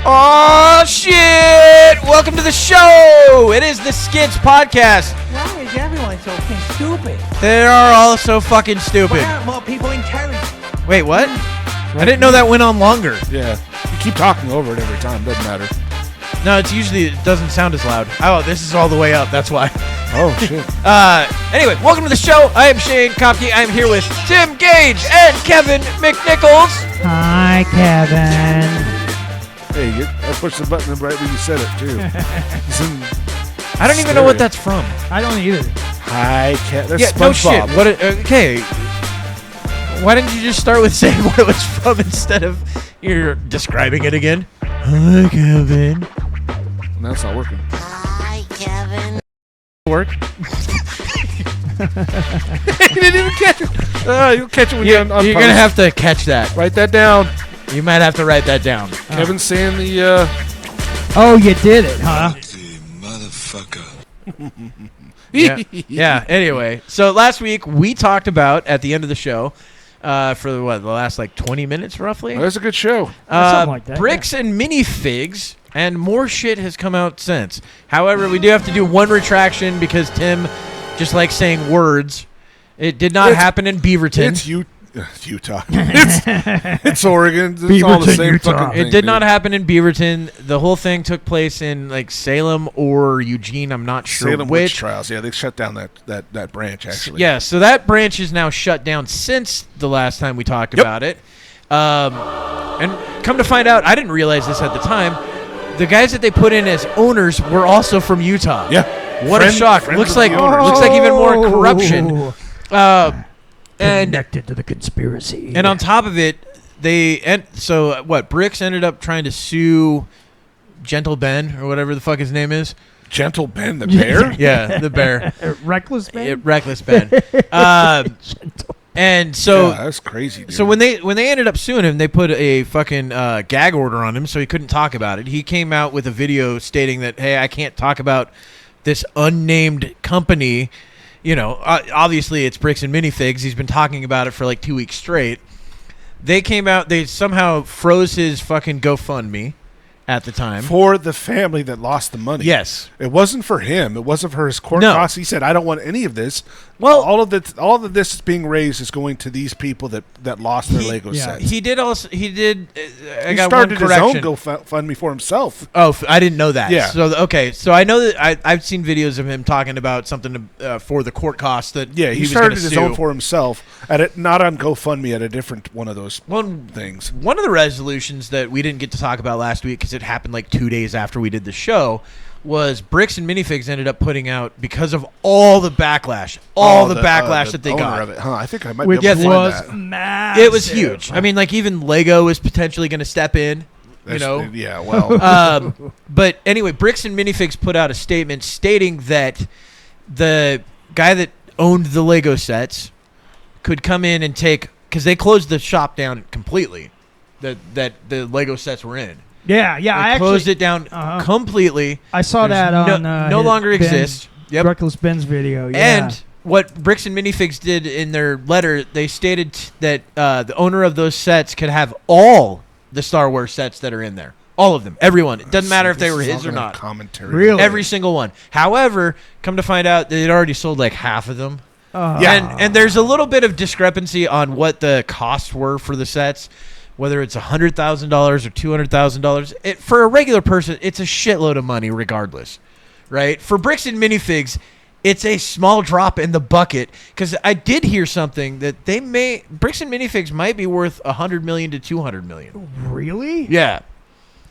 Oh, shit! Welcome to the show! It is the Skids podcast. Why is everyone so fucking stupid? They are all so fucking stupid. Why aren't more people encouraged? Wait, what? I didn't know that went on longer. Yeah. You keep talking over it every time. Doesn't matter. No, it's usually, it doesn't sound as loud. Oh, this is all the way up. That's why. Oh, shit. Anyway, welcome to the show. I am Shane Kopke. I am here with Tim Gage and Kevin McNichols. Hi, Kevin. Hey, I pushed the button right when you said it, too. I don't even know what that's from. I don't either. Hi, Cat. That's Yeah, no SpongeBob. shit. What? Okay. Why didn't you just start with saying what it was from instead of you're describing it again? Hi, Kevin. No, that's not working. Hi, Kevin. Work. You didn't even catch it. You'll catch it when you're on You're gonna have to catch that. Write that down. You might have to write that down. Kevin's saying the. Oh, you did it, huh? Motherfucker. Yeah. Anyway, so last week we talked about at the end of the show, for the last like 20 minutes roughly. That's a good show. Something like that, Bricks and Minifigs, and more shit has come out since. However, we do have to do one retraction because Tim just likes saying words. It did not happen in Beaverton. It's Utah. It's Oregon. It's all the Beaverton, same Utah. fucking thing. It did not happen in Beaverton. The whole thing took place in like Salem or Eugene. I'm not sure Salem which. witch trials. Yeah, they shut down that branch actually. Yeah, so that branch is now shut down since the last time we talked about it. And come to find out, I didn't realize this at the time. The guys that they put in as owners were also from Utah. Yeah. What a shock! Looks like even more corruption. And Connected to the conspiracy. And on top of it, Bricks ended up trying to sue Gentle Ben or whatever the fuck his name is. Gentle Ben the bear? Yeah, the bear. Reckless man? Reckless Ben. And so Yeah, that's crazy, dude. So when they ended up suing him, they put a fucking gag order on him, so he couldn't talk about it. He came out with a video stating that, hey, I can't talk about this unnamed company. You know, obviously it's Bricks and Minifigs. He's been talking about it for like 2 weeks straight. They came out, they somehow froze his fucking GoFundMe at the time. For the family that lost the money. Yes. It wasn't for him. It wasn't for his court costs. He said, I don't want any of this. Well, all of this that's being raised is going to these people that lost their Lego sets. He did also, I He got started one his own correction. GoFundMe for himself. Oh, I didn't know that. Yeah. So, okay. So I know that I've seen videos of him talking about something for the court costs that Yeah, he he was started gonna his sue. own for himself, not on GoFundMe, at a different one of those things. One of the resolutions that we didn't get to talk about last week because it happened like 2 days after we did the show was Bricks and Minifigs ended up putting out, because of all the backlash, that they got. Of it. Huh, I think I might Which be able to was find that. massive. It was huge. I mean, like even Lego is potentially going to step in. Yeah, well. But anyway, Bricks and Minifigs put out a statement stating that the guy that owned the Lego sets could come in and take, because they closed the shop down completely that the Lego sets were in. Yeah. They closed it down completely. I saw There's that on no longer exists. Yep. Reckless Ben's video. Yeah. And what Bricks and Minifigs did in their letter, they stated that the owner of those sets could have all the Star Wars sets that are in there. All of them. Everyone. It doesn't matter if they were his or not. Commentary. Really? Every single one. However, come to find out, they'd already sold like half of them. Yeah. And there's a little bit of discrepancy on what the costs were for the sets, whether it's $100,000 or $200,000. For a regular person, it's a shitload of money regardless, right? For Bricks and Minifigs, it's a small drop in the bucket, because I did hear something that Bricks and Minifigs might be worth $100 million to $200 million. Really? Yeah.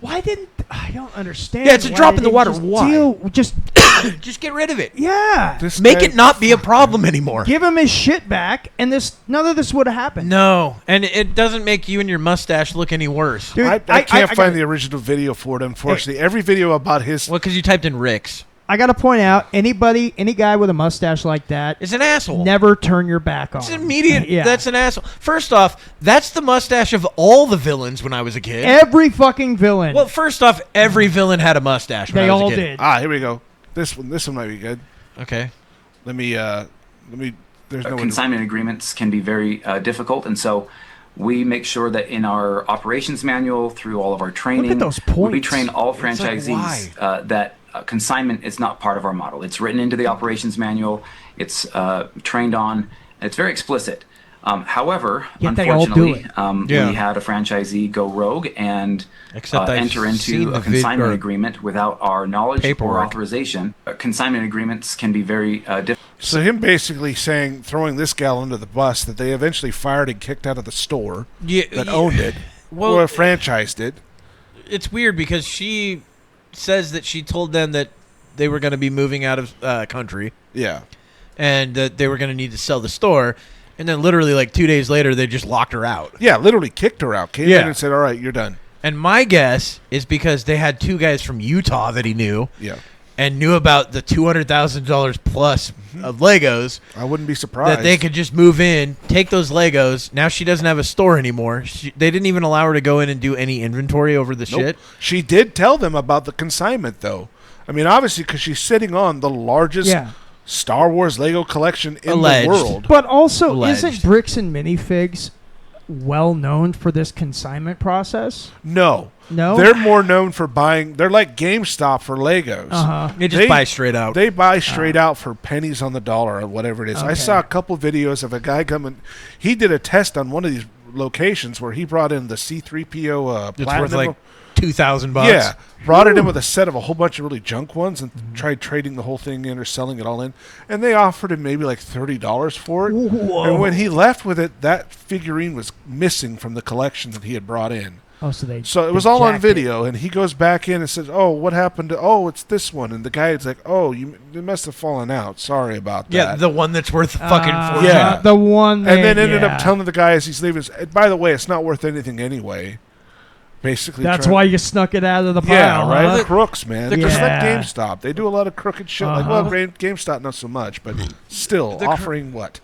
Why didn't I don't understand? Yeah, it's a why drop they in the didn't water. Just Why? Just get rid of it. Yeah. Make it not be a problem anymore. Give him his shit back, and none of this would have happened. No, and it doesn't make you and your mustache look any worse. Dude, I can't find the original video for it, unfortunately. Every video about his... Well, because you typed in Rick's. I got to point out, any guy with a mustache like that is an asshole. Never turn your back on. It's immediate. Yeah. That's an asshole. First off, that's the mustache of all the villains when I was a kid. Every fucking villain. Well, first off, every villain had a mustache when They I was all a kid. did. Here we go. This one might be good. Okay. Let me. There's no consignment agreements can be very difficult, and so we make sure that in our operations manual, through all of our training, those we points. train all like, franchisees that consignment is not part of our model. It's written into the operations manual. It's trained on. It's very explicit. However, Yet they all do unfortunately, it. we had a franchisee go rogue and Except I've enter seen into the a consignment or agreement without our knowledge paperwork. or authorization. Consignment agreements can be very difficult. So him basically saying, throwing this gal under the bus that they eventually fired and kicked out of the store that owned it, Well, or franchised it. it's weird because she says that she told them that they were going to be moving out of country Yeah. and that they were going to need to sell the store. And then literally like 2 days later, they just locked her out. Yeah, literally kicked her out. Came Yeah. in and said, all right, you're done. And my guess is because they had 2 guys from Utah that he knew Yeah. and knew about the $200,000 plus of Legos I wouldn't be surprised. that they could just move in, take those Legos. Now she doesn't have a store anymore. They didn't even allow her to go in and do any inventory over the Nope. shit. She did tell them about the consignment, though. I mean, obviously, because she's sitting on the largest Yeah. Star Wars Lego collection in Alleged. the world. But also, Alleged. isn't Bricks and Minifigs well known for this consignment process? No. No? They're more known for buying. They're like GameStop for Legos. Uh-huh. They just buy straight out. They buy straight out for pennies on the dollar or whatever it is. I Okay. saw a couple videos of a guy coming. He did a test on one of these locations where he brought in the C-3PO It's Platinum. worth like $2,000. Yeah, brought it in with a set of a whole bunch of really junk ones and tried trading the whole thing in or selling it all in. And they offered him maybe like $30 for it. Whoa. And when he left with it, that figurine was missing from the collection that he had brought in. Oh, so they. So it they was all on jacked it. video, and he goes back in and says, "Oh, what happened to? Oh, it's this one." And the guy is like, "Oh, you must have fallen out. Sorry about that." Yeah, the one that's worth fucking Uh, fortune. Yeah. The one. and then ended yeah. up telling the guy as he's leaving, "By the way, it's not worth anything anyway." Basically, That's trying- why you snuck it out of the pile. Yeah, right. huh? The crooks, man. the- Just like Yeah. GameStop, they do a lot of crooked shit. Like, Uh-huh. well, GameStop not so much, but still The offering what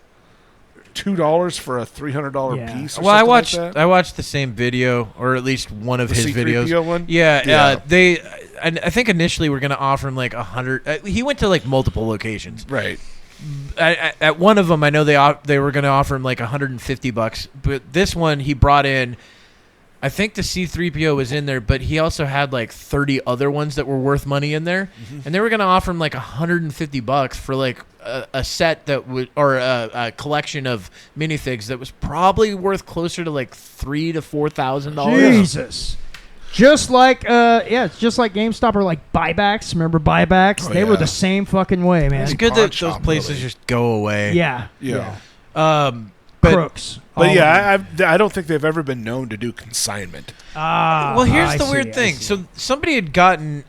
$2 for a $300 Yeah. piece. Or Well, I something watched Like that? I watched the same video, or at least one of The his videos. C-3PO one? Yeah, Yeah. I think initially we're gonna offer him like 100. He went to like multiple locations. Right. At one of them, I know they were gonna offer him like $150, but this one he brought in. I think the C-3PO was in there, but he also had like 30 other ones that were worth money in there, and they were gonna offer him like $150 for like a set that would, or a collection of minifigs that was probably worth closer to like $3,000 to $4,000. Jesus. Just like it's just like GameStop or like buybacks. Remember buybacks? Oh, They were yeah. the same fucking way, man. It's good pawn that those shop, places really. just go away. Yeah. Yeah. But Crooks. But All yeah, of them. I don't think they've ever been known to do consignment. well, here's I the see, weird I thing. see. So somebody had gotten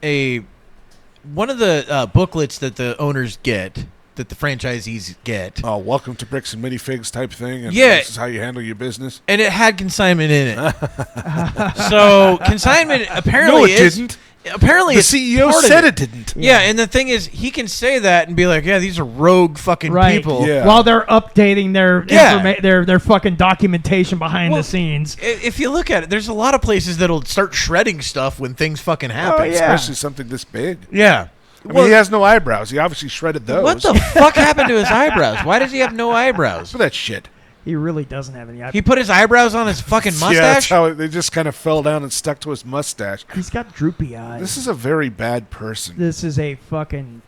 one of the booklets that the owners get, that the franchisees get, Oh, welcome to Bricks and Minifigs type thing. And Yeah. this is how you handle your business. and it had consignment in it. So consignment apparently No, it is. didn't. Apparently, The it's CEO part of said it didn't. Yeah, and the thing is, he can say that and be like, "Yeah, these are rogue fucking Right. people." Yeah. While they're updating their Yeah. their fucking documentation behind Well, the scenes. If you look at it, there's a lot of places that'll start shredding stuff when things fucking happen. yeah. Especially something this big. Yeah. I mean, he has no eyebrows. He obviously shredded those. What the fuck happened to his eyebrows? Why does he have no eyebrows? For that shit. He really doesn't have any. He put his eyebrows on his fucking Yeah, that's mustache? how they just kind of fell down and stuck to his mustache. He's got droopy eyes. This is a very bad person. This is a fucking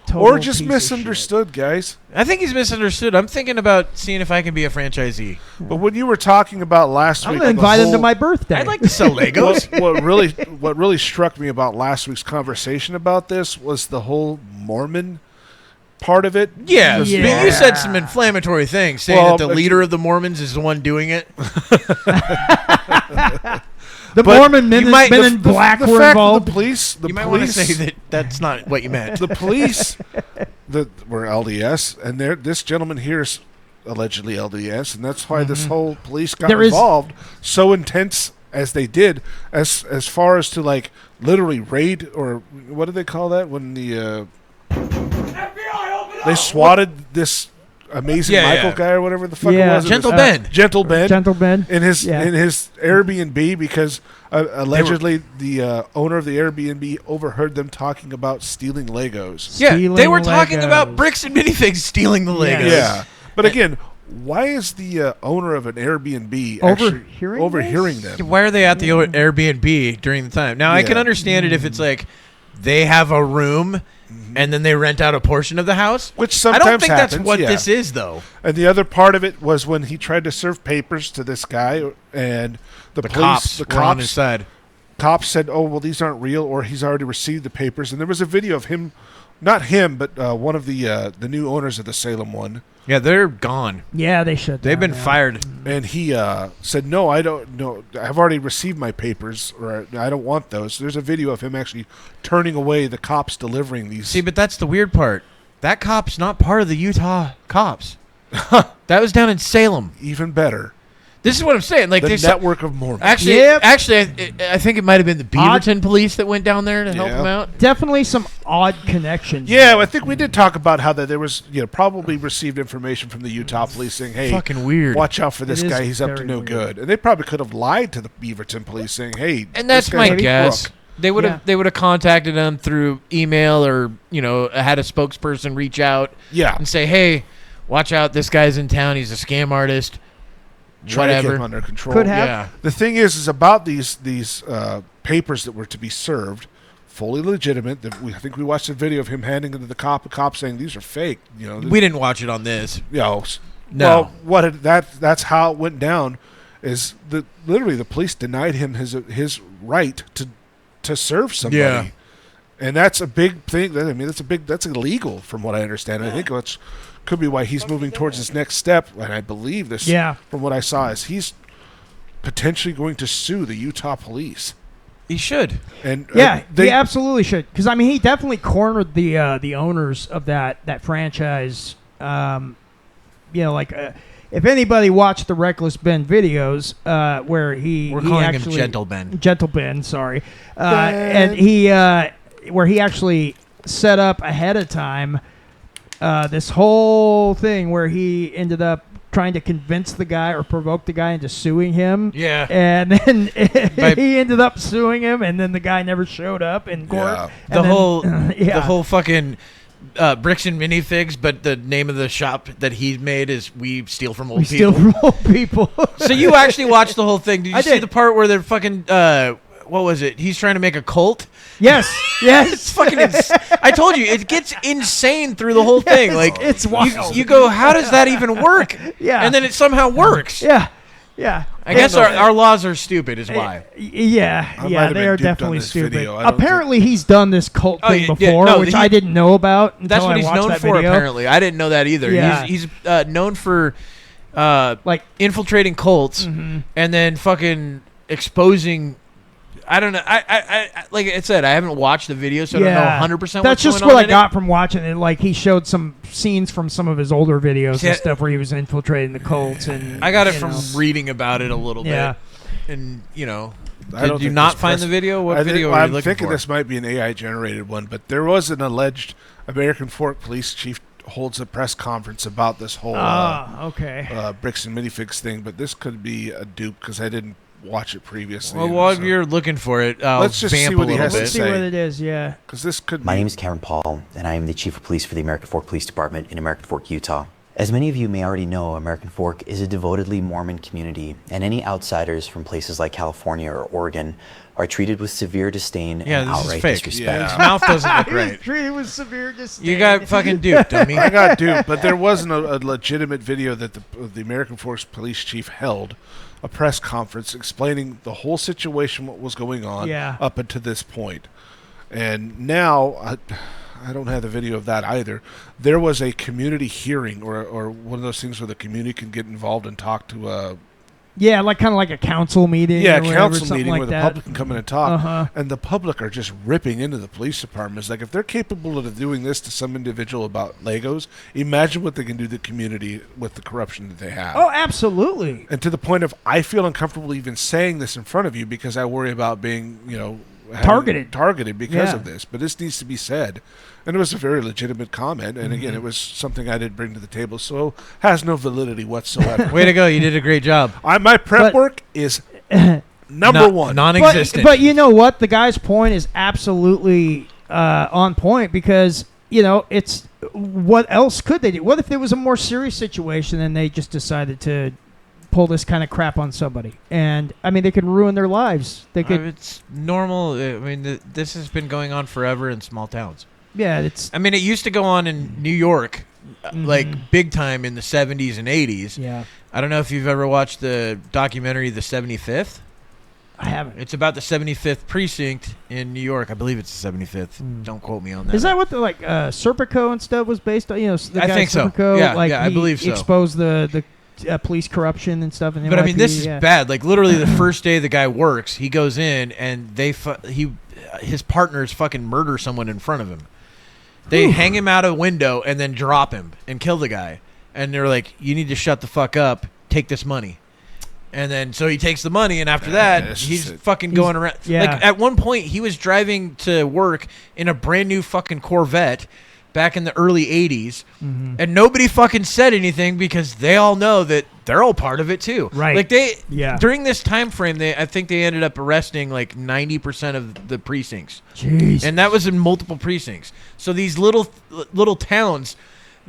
total Or just piece of misunderstood, guys. I think he's misunderstood. I'm thinking about seeing if I can be a franchisee. But when you were talking about last shit. I'm week, gonna invite him to my birthday. I'd like to sell Legos. what really struck me about last week's conversation about this was the whole Mormon part of it. Yeah, Just- I mean, you said some inflammatory things, saying Well, that the leader of the Mormons is the one doing it. the but Mormon men, you might- men the- in black the were fact involved. that the police, You might want to say that that's not what you meant. the police that were LDS, and this gentleman here is allegedly LDS, and that's why this whole police got There is- involved so intense as they did, as far as to like literally raid, or what do they call that when the they swatted this amazing Yeah, Michael yeah. guy or whatever the fuck Yeah. it was. Gentle It was, Ben. Gentle Ben. Gentle Ben. in his Yeah. Airbnb because allegedly the owner of the Airbnb overheard them talking about stealing Legos. Yeah, they Stealing were talking Legos. about Bricks and Minifigs stealing the Legos. Yes. Yeah, but again, why is the owner of an Airbnb Overhearing them? Why are they at the Airbnb during the time? Now, I can understand it if it's like they have a room and then they rent out a portion of the house. Which sometimes I don't think happens, that's what yeah. this is, though. And the other part of it was when he tried to serve papers to this guy, and the cops were on his side. Cops said, "Oh, well, these aren't real," or he's already received the papers. And there was a video of him, not him, but one of the new owners of the Salem one. Yeah, they're gone. Yeah, they should. They've been fired. And he said, "No, I don't. No, I've already received my papers, or I don't want those." There's a video of him actually turning away the cops delivering these. See, but that's the weird part. That cop's not part of the Utah cops. That was down in Salem. Even better, This is what I'm saying. Like the network of Mormons. Actually, Yep. I think it might have been the Beaverton police that went down there to help him out. Definitely some odd connections. Yeah, I think we did talk about how that there was, probably received information from the Utah police saying, "Hey, Fucking weird. watch out for this It is guy. He's up to very no weird. good." And they probably could have lied to the Beaverton police saying, "Hey," And that's this guy's my a guess. crook. They would have they would have contacted them through email or had a spokesperson reach out Yeah, and say, "Hey, watch out! This guy's in town. He's a scam artist. try to get Whatever." him under control. Could have. Yeah. The thing is about these papers that were to be served, fully legitimate. I think we watched a video of him handing them to the cop saying these are fake. We didn't watch it on this. No. No. Well, that's how it went down. Is literally the police denied him his right to serve somebody. Yeah. And that's a big thing. I mean, that's illegal from what I understand. I think that's could be why he's moving towards his next step. And I believe this, from what I saw, is he's potentially going to sue the Utah police. He should. And He absolutely should. Because I mean, he definitely cornered the owners of that franchise. If anybody watched the Reckless Ben videos, where We're calling him Gentle Ben. Gentle Ben, sorry, and he where he actually set up ahead of time this whole thing where he ended up trying to convince the guy or provoke the guy into suing him. Yeah. And then he ended up suing him, and then the guy never showed up in court. Yeah. The And whole fucking Bricks and Minifigs, but the name of the shop that he made is We Steal From Old we People. steal from old people. So you actually watched the whole thing. Did you I see did. the part where they're fucking what was it? He's trying to make a cult. Yes. It's fucking I told you, it gets insane through the whole thing. Like it's wild. you go, how does that even work? Yeah. And then it somehow works. Yeah. I guess our laws are stupid is why. I might Yeah, have they been are duped on definitely this stupid. video. I don't Apparently, he's done this cult Oh, thing yeah, before, no, which he- I didn't know about until That's what I he's watched known that for video. apparently. I didn't know that either. Yeah. He's known for Like, infiltrating cults and then fucking exposing. I don't know. I like I said, I haven't watched the video, so I don't know 100%. That's what's just going what on I got from watching it. Like, he showed some scenes from some of his older videos Yeah. and stuff where he was infiltrating the cults. And I got it you from know. reading about it a little Yeah. bit, and I don't did you think not this find the person- video? What I think- video are you I'm looking thinking for? this might be an AI generated one, but there was an alleged American Fork police chief holds a press conference about this whole Okay. Bricks and Minifigs thing, but this could be a dupe because I didn't watch it previously. Well, while you're looking for it, I'll Let's just vamp see a what he little has to bit. Let's see say. what it is, yeah. because this could My be name is Karen Paul, and I am the Chief of Police for the American Fork Police Department in American Fork, Utah. As many of you may already know, American Fork is a devotedly Mormon community, and any outsiders from places like California or Oregon are treated with severe disdain Yeah, and this is outright fake. disrespect. His mouth doesn't look right. Treated with severe disdain. You got fucking duped, dummy. I got duped, but there wasn't a legitimate video that the American Forks police chief held a press conference explaining the whole situation, what was going on up until this point. And now, I don't have the video of that either. There was a community hearing or one of those things where the community can get involved and talk to Yeah, like kind of like a council meeting. a or whatever, council something meeting like where the that. public can come in and talk. Uh-huh. And the public are just ripping into the police department. It's like, if they're capable of doing this to some individual about Legos, imagine what they can do to the community with the corruption that they have. Oh, absolutely. And to the point of, I feel uncomfortable even saying this in front of you because I worry about being, targeted because Yeah. of this. But this needs to be said. And it was a very legitimate comment. And again, it was something I did bring to the table, so has no validity whatsoever. Way to go! You did a great job. My prep But- work is number one. Non-existent. But you know what? The guy's point is absolutely on point because it's what else could they do? What if there was a more serious situation and they just decided to pull this kind of crap on somebody? And I mean, they could ruin their lives. They could. It's normal. I mean, this has been going on forever in small towns. Yeah, it's. I mean, it used to go on in New York, like big time in the 70s and 80s. Yeah. I don't know if you've ever watched the documentary The 75th. I haven't. It's about the 75th precinct in New York. I believe it's the 75th. Don't quote me on that. Is that what the Serpico and stuff was based on? You know, the I guy think so. Serpico, Yeah, like I believe so. Exposed the police corruption and stuff. In But I mean, this NYPD, is bad. Like literally, the first day the guy works, he goes in and his partners fucking murder someone in front of him. They hang him out a window and then drop him and kill the guy. And they're like, "You need to shut the fuck up. Take this money." And then so he takes the money, and after that, he's going around. Yeah. Like at one point, he was driving to work in a brand new fucking Corvette back in the early 80s, and nobody fucking said anything because they all know that they're all part of it too. Right. Like Yeah. during this time frame, I think they ended up arresting like 90% of the precincts. Jeez. And that was in multiple precincts. So these little towns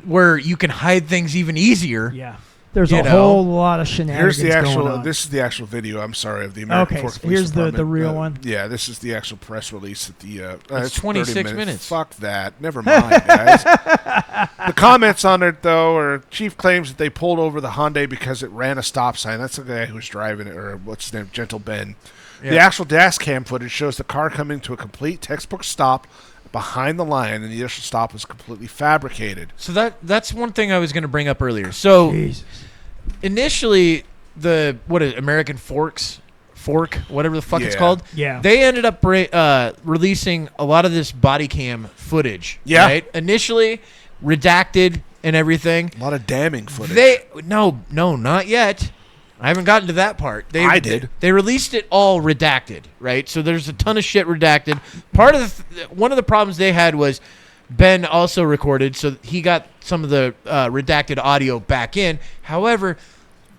where you can hide things even easier. Yeah. There's a whole lot of shenanigans going on. This is the actual video. I'm sorry, of the American Fork Police here's the Department. real one. Yeah, this is the actual press release. At the it's 26 minutes. Fuck that. Never mind, guys. The comments on it though are Chief claims that they pulled over the Hyundai because it ran a stop sign. That's the guy who's driving it, or what's his name, Gentle Ben. Yeah. The actual dash cam footage shows the car coming to a complete textbook stop behind the line, and the initial stop was completely fabricated. So that's one thing I was going to bring up earlier. So initially, American Fork, whatever the fuck it's called. Yeah. They ended up releasing a lot of this body cam footage. Yeah. Right? Initially redacted and everything. A lot of damning footage. No, not yet. I haven't gotten to that part. I did. They released it all redacted, right? So there's a ton of shit redacted. One of the problems they had was Ben also recorded, so he got some of the redacted audio back in. However,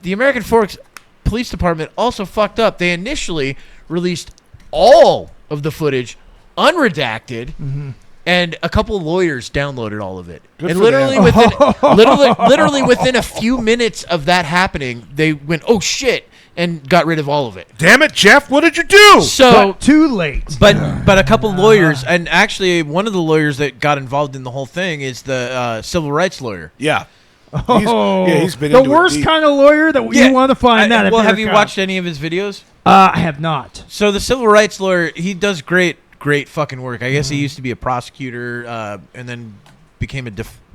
the American Forks Police Department also fucked up. They initially released all of the footage unredacted. And a couple of lawyers downloaded all of it. Good and for literally them. literally within a few minutes of that happening, they went, "Oh shit," and got rid of all of it. Damn it, Jeff! What did you do? So too late. But a couple of lawyers, and actually one of the lawyers that got involved in the whole thing is the civil rights lawyer. Yeah. He's been the into worst it. kind of lawyer that you want to find. Well, have you watched any of his videos? I have not. So the civil rights lawyer, he does great fucking work. I guess he used to be a prosecutor and then became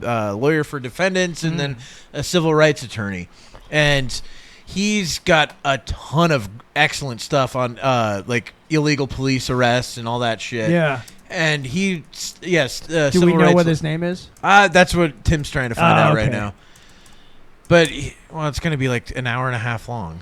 a lawyer for defendants and then a civil rights attorney. And he's got a ton of excellent stuff on like illegal police arrests and all that shit. Yeah. And do we know what his name is? That's what Tim's trying to find out right okay. now. But it's going to be like an hour and a half long.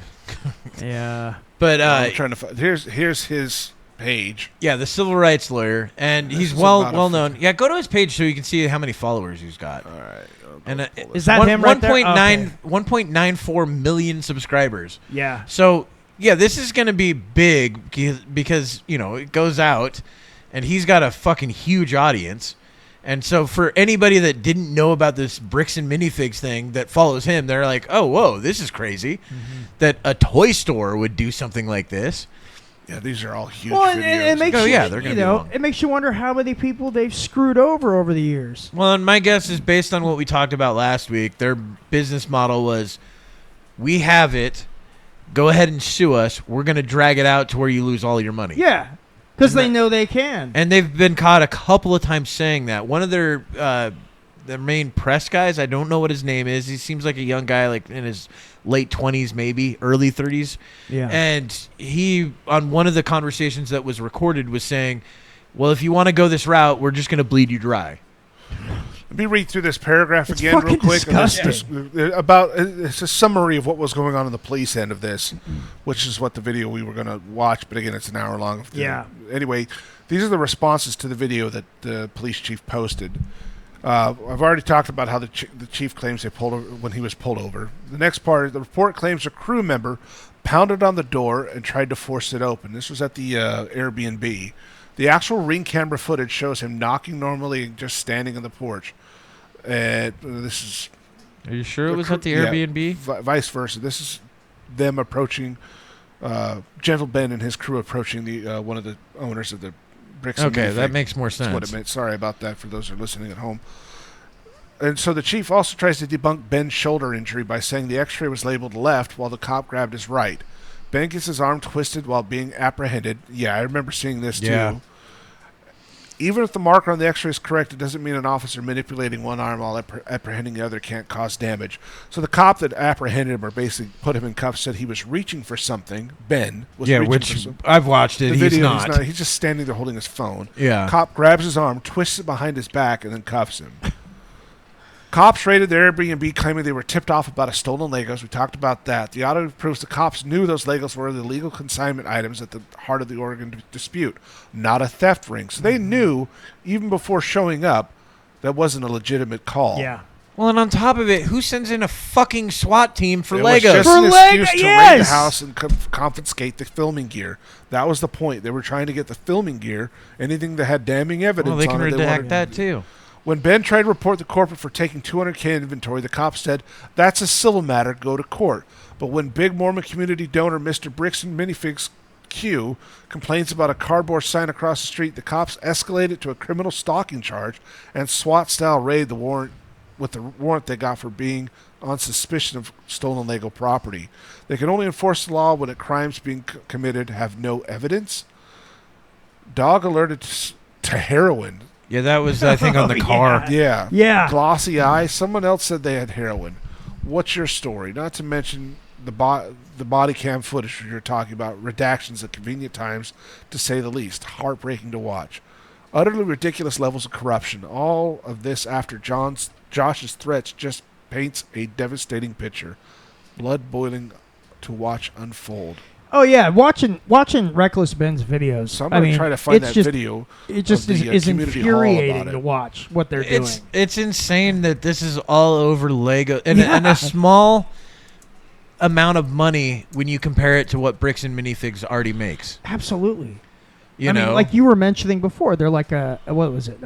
Yeah. But I'm trying to find. Here's his page. Yeah, the civil rights lawyer, and he's well known. Yeah, go to his page so you can see how many followers he's got. All right. And is that him right there? 1.94 million subscribers. Yeah. So, yeah, this is going to be big because, it goes out, and he's got a fucking huge audience. And so for anybody that didn't know about this Bricks and Minifigs thing that follows him, they're like, oh, whoa, this is crazy. That a toy store would do something like this. Yeah, these are all huge well, videos. And it makes they're gonna be long. It makes you wonder how many people they've screwed over the years. Well, and my guess is based on what we talked about last week. Their business model was, we have it, go ahead and sue us. We're going to drag it out to where you lose all your money. Yeah, because they know they can. And they've been caught a couple of times saying that. One of their main press guys, I don't know what his name is. He seems like a young guy, like in his late 20s, maybe early 30s. Yeah. And he, on one of the conversations that was recorded, was saying, well, if you want to go this route, we're just going to bleed you dry. Let me read through this paragraph It's again real fucking quick. disgusting. It's a summary of what was going on the police end of this, which is what the video we were going to watch. But again, it's an hour long. Yeah. Anyway, these are the responses to the video that the police chief posted. I've already talked about how the chief claims they pulled over when he was pulled over. The next part, the report claims a crew member pounded on the door and tried to force it open. This was at the Airbnb. The actual Ring camera footage shows him knocking normally and just standing on the porch. And this is... Are you sure it was at the Airbnb? Vice versa. This is them approaching... Gentle Ben and his crew approaching the one of the owners of the Bricks and Minifigs. Okay, that makes more sense. That's what it meant. Sorry about that for those who are listening at home. And so the chief also tries to debunk Ben's shoulder injury by saying the x-ray was labeled left while the cop grabbed his right. Ben gets his arm twisted while being apprehended. Yeah, I remember seeing this too. Even if the marker on the x-ray is correct, it doesn't mean an officer manipulating one arm while apprehending the other can't cause damage. So the cop that apprehended him or basically put him in cuffs said he was reaching for something. Ben was reaching for something. I've watched it. He's not. He's just standing there holding his phone. Yeah. Cop grabs his arm, twists it behind his back, and then cuffs him. Cops raided their Airbnb claiming they were tipped off about a stolen Legos. We talked about that. The audio proves the cops knew those Legos were the illegal consignment items at the heart of the Oregon dispute, not a theft ring. So they knew, even before showing up, that wasn't a legitimate call. Yeah. Well, and on top of it, who sends in a fucking SWAT team for It Legos? was just For an Lego- excuse to yes! raid the house and confiscate the filming gear. That was the point. They were trying to get the filming gear, anything that had damning evidence Well, they can on it. redact that too. When Ben tried to report the corporate for taking $200K in inventory, the cops said, "That's a civil matter, go to court." But when big Mormon community donor Mr. Bricks and Minifigs Q complains about a cardboard sign across the street, the cops escalate it to a criminal stalking charge and SWAT-style raid the warrant they got for being on suspicion of stolen Lego property. They can only enforce the law when a crime's being committed have no evidence. Dog alerted to heroin. Yeah, that was, I think, on the car. Yeah. Yeah. Glossy eye. Someone else said they had heroin. What's your story? Not to mention the body cam footage you're talking about. Redactions at convenient times, to say the least. Heartbreaking to watch. Utterly ridiculous levels of corruption. All of this after Josh's threats just paints a devastating picture. Blood boiling to watch unfold. Oh yeah, watching Reckless Ben's videos. So I'm going to try to find that video. It just of the, is community hall infuriating about to it. watch what they're doing. It's insane that this is all over Lego and a small amount of money when you compare it to what Bricks and Minifigs already makes. Absolutely. You know, mean, like you were mentioning before, they're like what was it,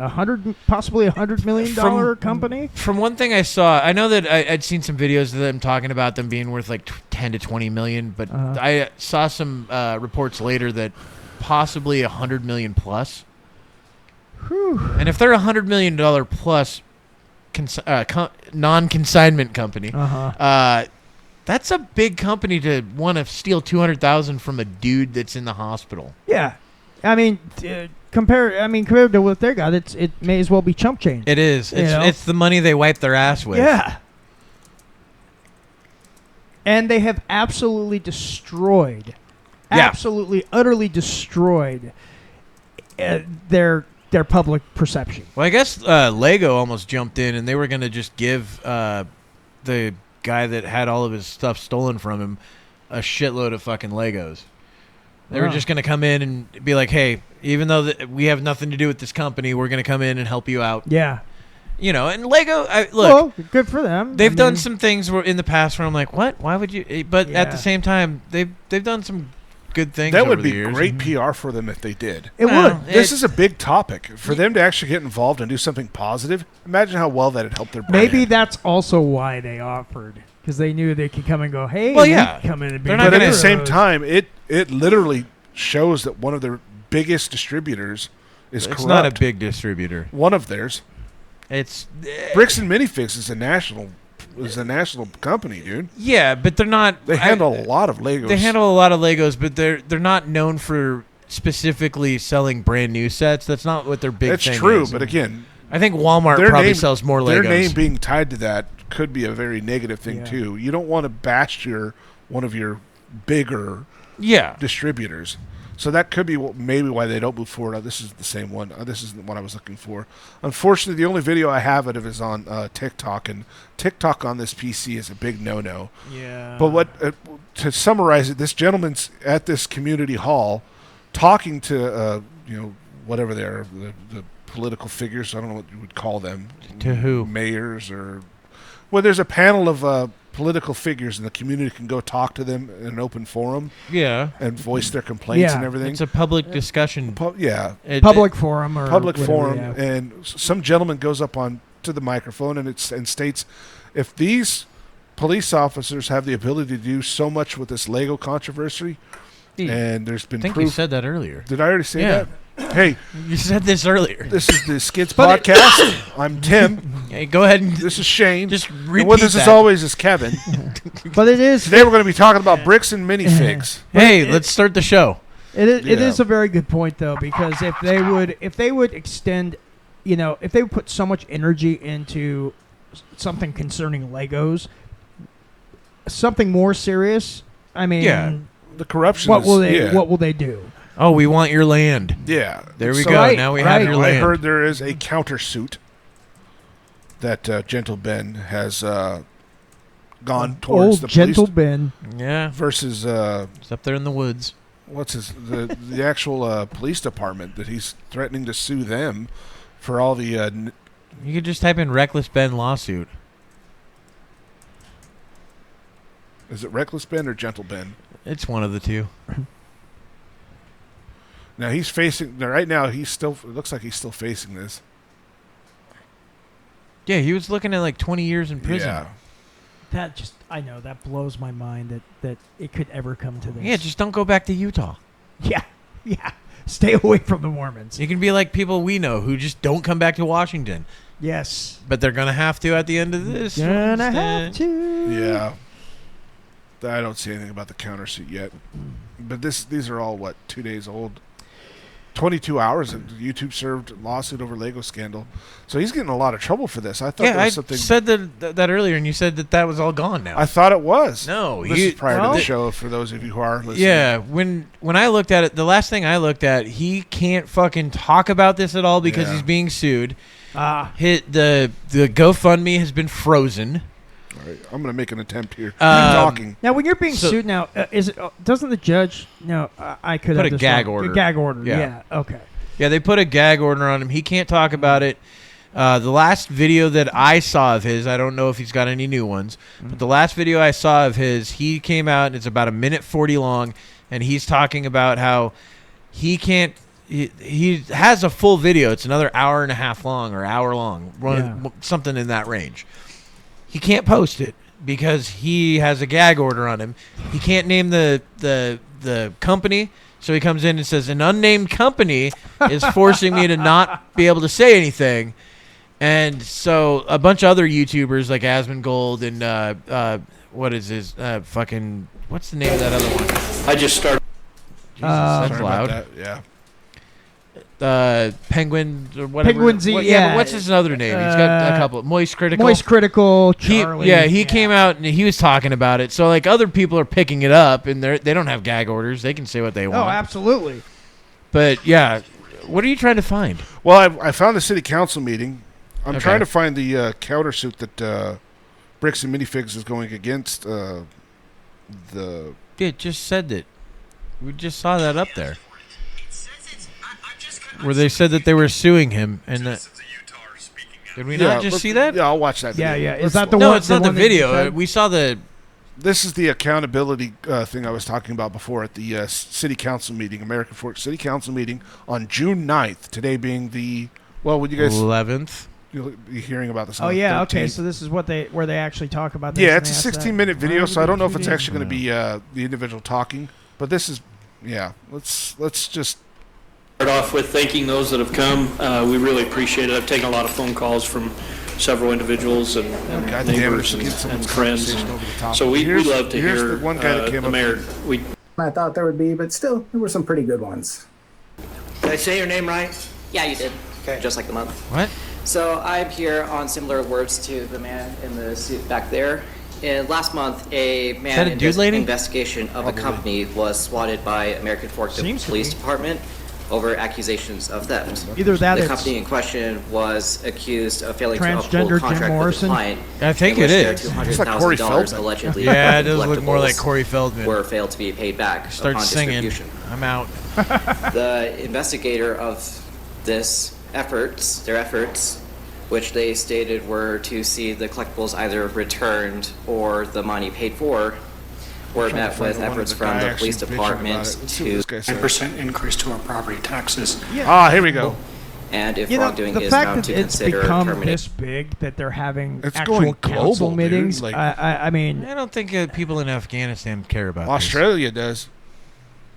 possibly $100 million company? From one thing I saw, I know that I'd seen some videos of them talking about them being worth like 10 to 20 million, but I saw some reports later that possibly 100 million plus. Whew. And if they're $100 million plus non-consignment company, that's a big company to want to steal $200,000 from a dude that's in the hospital. Yeah. I mean, compared to what they got, it may as well be chump change. It is. It's the money they wipe their ass with. Yeah. And they have absolutely destroyed, utterly destroyed their public perception. Well, I guess Lego almost jumped in, and they were going to just give the guy that had all of his stuff stolen from him a shitload of fucking Legos. They were just going to come in and be like, hey, even though we have nothing to do with this company, we're going to come in and help you out. Yeah. You know, and Lego, look. Well, good for them. They've done some things in the past where I'm like, what? Why would you? But at the same time, they've done some good things That over would the be years. great PR for them if they did. It would. This is a big topic. For them to actually get involved and do something positive, imagine how well that would help their brand. Maybe that's also why they offered. Because they knew they could come and go, hey, well, yeah. come in and be They're not But at the gonna- same time, it literally shows that one of their biggest distributors is It's corrupt. not a big distributor. One of theirs. It's Bricks and Minifigs is a national company, dude. yeah, but they're not. They handle a lot of Legos. They handle a lot of Legos, but they're not known for specifically selling brand new sets. That's not what their big That's thing true, is. but again, I think Walmart probably sells more Legos. Their name being tied to that could be a very negative thing Yeah. too. You don't want to bash one of your bigger distributors. So that could be maybe why they don't move forward. This is the same one. This isn't the one I was looking for. Unfortunately, the only video I have of it is on TikTok, and TikTok on this PC is a big no-no. Yeah. But to summarize it, this gentleman's at this community hall talking to whatever they are, the political figures. I don't know what you would call them. To who? Mayors or... Well, there's a panel of political figures, and the community can go talk to them in an open forum. Yeah. And voice their complaints and everything. It's a public discussion. Public forum or public whatever, forum, yeah. and some gentleman goes up on to the microphone and states, if these police officers have the ability to do so much with this Lego controversy, and there's been I think proof. you said that earlier. Did I already say that? Hey, you said this earlier. This is the Skids podcast. I'm Tim. Hey, go ahead and this is Shane. Just and repeat with us as always is Kevin. But it is today. We're going to be talking about bricks and minifigs. Hey, let's start the show. It is a very good point though, because if they would extend, if they would put so much energy into something concerning Legos, something more serious. I mean, the corruption. What will they do? Oh, we want your land. Yeah. There we go. Now we have your land. I heard there is a countersuit that Gentle Ben has gone towards the Gentle police. Ben. Yeah. Versus it's up there in the woods. What's the actual police department that he's threatening to sue them for all the you could just type in Reckless Ben lawsuit. Is it Reckless Ben or Gentle Ben? It's one of the two. Now he's facing right now. It looks like he's still facing this. Yeah, he was looking at like 20 years in prison. Yeah. That blows my mind that it could ever come to this. Yeah, just don't go back to Utah. Yeah. Stay away from the Mormons. You can be like people we know who just don't come back to Washington. Yes. But they're gonna have to at the end of this. Gonna have to. Yeah. I don't see anything about the countersuit yet. But these are all 2 days old. 22 hours and YouTube served lawsuit over Lego scandal. So he's getting a lot of trouble for this. I thought there was something. I said that earlier, and you said that was all gone now. I thought it was. No, this is prior to the show for those of you who are listening. Yeah, when I looked at it, the last thing I looked at, he can't fucking talk about this at all because he's being sued. The GoFundMe has been frozen. All right, I'm going to make an attempt here. Keep talking. Now, when you're being sued now, doesn't the judge? No, I could put have a gag order. A gag order. Yeah. Okay. Yeah, they put a gag order on him. He can't talk about it. The last video that I saw of his, I don't know if he's got any new ones, but the last video I saw of his, he came out and it's about 1:40 long, and he's talking about how he can't. He has a full video. It's another hour and a half long or hour long, something in that range. He can't post it because he has a gag order on him. He can't name the company, so he comes in and says, an unnamed company is forcing me to not be able to say anything. And so a bunch of other YouTubers like Asmongold and what is his what's the name of that other one? I just started. Jesus, that's loud. That, yeah. Penguin or whatever. Penguin Z, but what's his other name? He's got a couple. Moist Critical. Charlie. He came out and he was talking about it. So like other people are picking it up and they don't have gag orders. They can say what they want. Oh, absolutely. But yeah, what are you trying to find? Well, I found the city council meeting. I'm trying to find the countersuit that Bricks and Minifigs is going against the. It just said that. We just saw that up there. Where they said that they were suing him, and did we not just see that? Yeah, I'll watch that video. Yeah. Is that the one? No, it's not the video. We saw the. This is the accountability thing I was talking about before at the city council meeting, American Fork City Council meeting on June 9th. Today being the when you guys 11th. You'll be hearing about this. Oh on the yeah, 13th. Okay. So this is where they actually talk about this. Yeah, it's a 16-minute video, so I don't know if it's actually going to be the individual talking, but this is Let's just. Start off with thanking those that have come. We really appreciate it. I've taken a lot of phone calls from several individuals and neighbors and friends. So we love to hear the one guy that came the mayor. I thought there would be, but still, there were some pretty good ones. Did I say your name right? Yeah, you did. Okay. Just like the month. What? So I'm here on similar words to the man in the suit back there. Last month, a man investigation of a company was swatted by American Fork Police Department over accusations of theft. Either that the company in question was accused of failing to uphold transgender contract Jim with Morrison. the client. I think it is. It's like Corey Feldman. Allegedly, yeah, it does look more like Corey Feldman. Were failed to be paid back Start upon singing. distribution. I'm out. The investigator of their efforts, which they stated were to see the collectibles either returned or the money paid for, were met with efforts from the police department to 10% increase to our property taxes. Ah, here we go. and if You know, wrongdoing the is fact found that to it's consider become terminating. this big that they're having It's actual going council global, meetings. dude. Like, I mean, I don't think people in Afghanistan care about Australia does.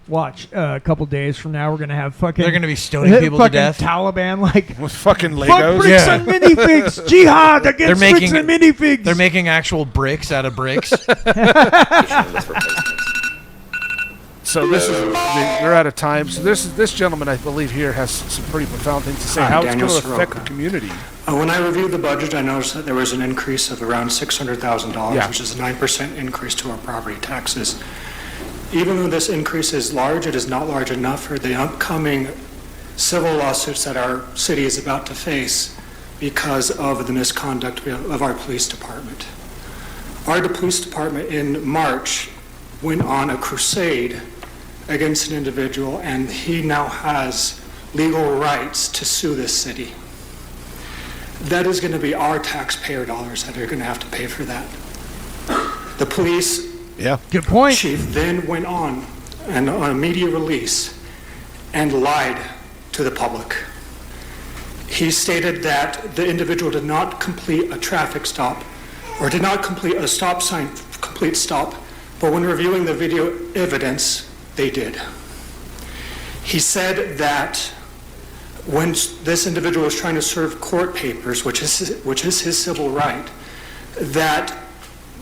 watch a couple days from now, we're gonna have fucking. They're gonna be stoning people to fucking death. Taliban like With fucking Legos. fuck bricks and minifigs, jihad against bricks and minifigs. They're making actual bricks out of bricks. So this is they're out of time. So this gentleman, I believe, here has some pretty profound things to say. Hi, How it's Daniel going to affect Soroka. the community. When I reviewed the budget, I noticed that there was an increase of around $600,000, Yeah. which is a 9% increase to our property taxes. Even though this increase is large, it is not large enough for the upcoming civil lawsuits that our city is about to face because of the misconduct of our police department. Our police department in March went on a crusade against an individual, and he now has legal rights to sue this city. That is going to be our taxpayer dollars that are going to have to pay for that. The police Good point. chief then went on and on a media release and lied to the public. He stated that the individual did not complete a traffic stop or did not complete a stop sign complete stop, but when reviewing the video evidence, they did. He said that when this individual was trying to serve court papers, which is his civil right, that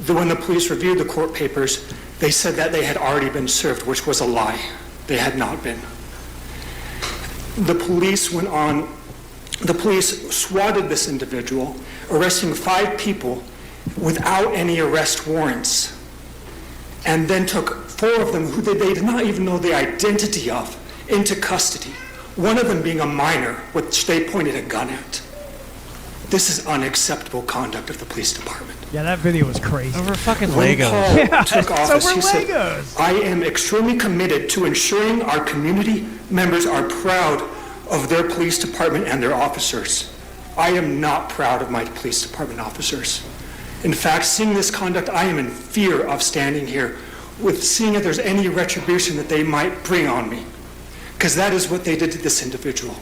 when the police reviewed the court papers, they said that they had already been served, which was a lie. They had not been. The police swatted this individual, arresting 5 people without any arrest warrants, and then took 4 of them who they did not even know the identity of into custody, one of them being a minor, which they pointed a gun at. This is unacceptable conduct of the police department. Yeah, that video was crazy. Over fucking When Legos. Paul Yeah, took it's office, over he said, Legos. I am extremely committed to ensuring our community members are proud of their police department and their officers. I am not proud of my police department officers. In fact, seeing this conduct, I am in fear of standing here with seeing if there's any retribution that they might bring on me. Because that is what they did to this individual.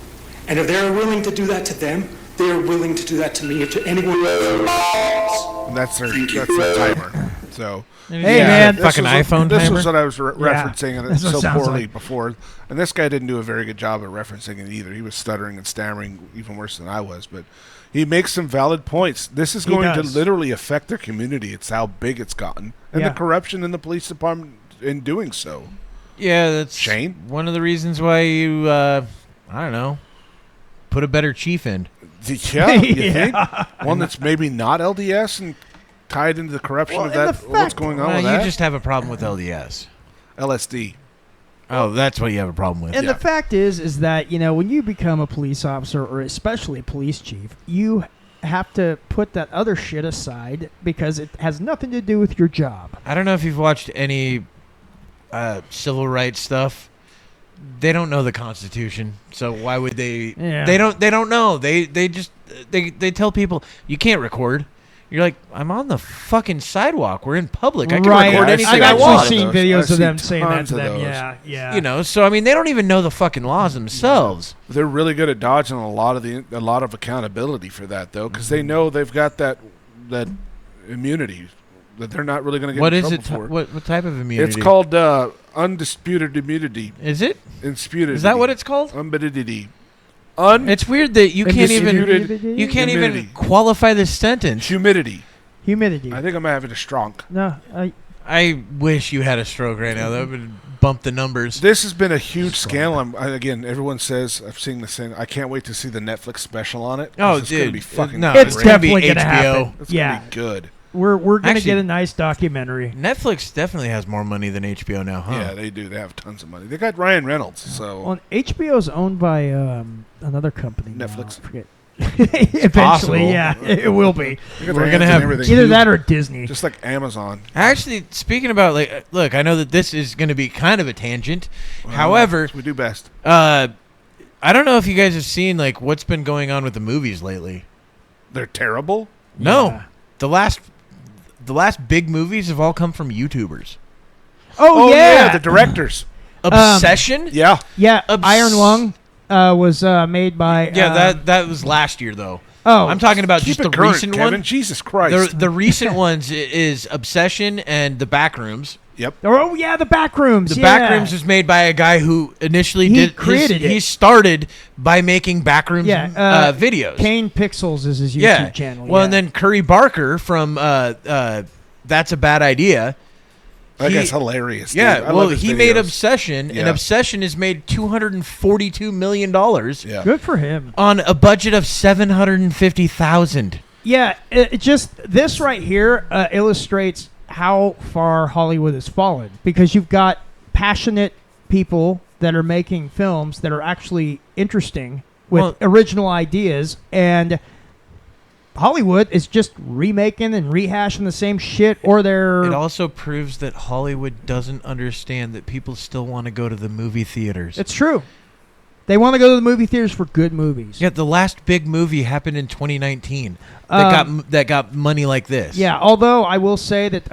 And if they're willing to do that to them, they are willing to do that to me or to anyone else. And that's their timer. So, Hey, man. this Fucking was iPhone This timer? was what I was referencing, and that's it's what it so sounds poorly like. before. And this guy didn't do a very good job at referencing it either. He was stuttering and stammering even worse than I was. But he makes some valid points. This is going to does. literally affect their community. It's how big it's gotten. And Yeah. the corruption in the police department in doing so. Yeah, that's Shane? one of the reasons why you, I don't know, put a better chief in. Yeah, you think? One that's maybe not LDS and tied into the corruption Well, of and that, the what's fact- going on Well, with you that? just have a problem with LDS. LSD. Oh, that's what you have a problem with. And Yeah. the fact is that, you know, when you become a police officer or especially a police chief, you have to put that other shit aside because it has nothing to do with your job. I don't know if you've watched any civil rights stuff. They don't know the Constitution, so why would they? Yeah. They don't know. They just they tell people you can't record. You're like, I'm on the fucking sidewalk. We're in public. I can Right. record Yeah, anything I've I actually want. seen I've videos seen of them saying that tons to of them. those. Yeah, yeah. You know, so I mean, they don't even know the fucking laws themselves. They're really good at dodging a lot of accountability for that, though, because they know they've got that immunity that they're not really going to get What in is trouble it? for. What type of immunity? It's called undisputed immunity. Is it? Undisputed. Is that what it's called? Unbidity. It's weird that you can't even Humidity. even qualify this sentence. Humidity. Humidity. I think I'm having a stroke. No, I wish you had a stroke right now. That would bump the numbers. This has been a huge scandal. Again, everyone says I've seen this thing. I can't wait to see the Netflix special on it. Oh, it's gonna dude, be fucking. no, great. it's gonna be definitely gonna HBO. happen. It's Yeah, gonna be good. we're gonna Actually- get a nice documentary. Netflix definitely has more money than HBO now, huh? Yeah, they do. They have tons of money. They got Ryan Reynolds. So Well, HBO's owned by another company. now. Netflix. I forget. Eventually, possible. yeah, it will be. they got We're their gonna hands have in everything. Either that or Disney. Just like Amazon. Actually, speaking about look, I know that this is going to be kind of a tangent. However, we do best. I don't know if you guys have seen what's been going on with the movies lately. They're terrible. No, Yeah. the last big movies have all come from YouTubers. Oh, yeah. the directors. Obsession. Yeah. Yeah, Iron Lung. was made by. That was last year though. Oh, I'm talking about keep just it the current, recent Kevin. one. Jesus Christ. The recent ones is Obsession and The Backrooms. Yep. Oh yeah, The Backrooms. The Backrooms was made by a guy who initially created it. He started by making Backrooms videos. Kane Pixels is his YouTube channel. Well, and then Curry Barker from That's a Bad Idea. That guy's hilarious. Yeah, dude. I love his he videos. made Obsession, and Obsession has made $242 million. Yeah. Good for him. On a budget of $750,000. Yeah, it just this right here illustrates how far Hollywood has fallen, because you've got passionate people that are making films that are actually interesting with original ideas, and Hollywood is just remaking and rehashing the same shit, or they're... It also proves that Hollywood doesn't understand that people still want to go to the movie theaters. It's true. They want to go to the movie theaters for good movies. Yeah, the last big movie happened in 2019 that got money like this. Yeah, although I will say that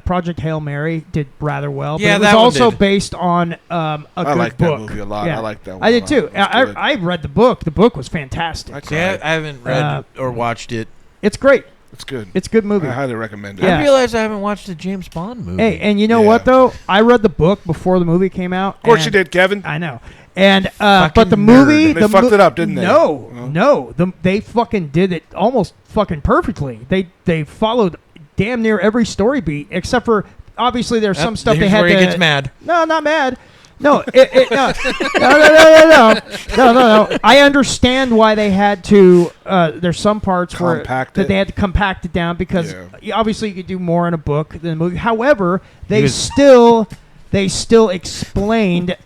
Project Hail Mary did rather well. Yeah, but it was also based on a good book. I like that movie a lot. Yeah. I like that one. I did too. I read the book. The book was fantastic. I haven't read or watched it. It's great. It's good. It's a good movie. I highly recommend it. Yeah. I realize I haven't watched the James Bond movie. Hey, and you know what though? I read the book before the movie came out. Of course you did, Kevin. I know. And but the Fucking movie, They fucked it up, didn't they? No. They fucking did it almost fucking perfectly. They followed damn near every story beat, except for obviously there's some stuff they had where to. he gets mad. No, not mad. No, no. I understand why they had to. There's some parts where that they had to compact it down because obviously you could do more in a book than a movie. However, they still explained.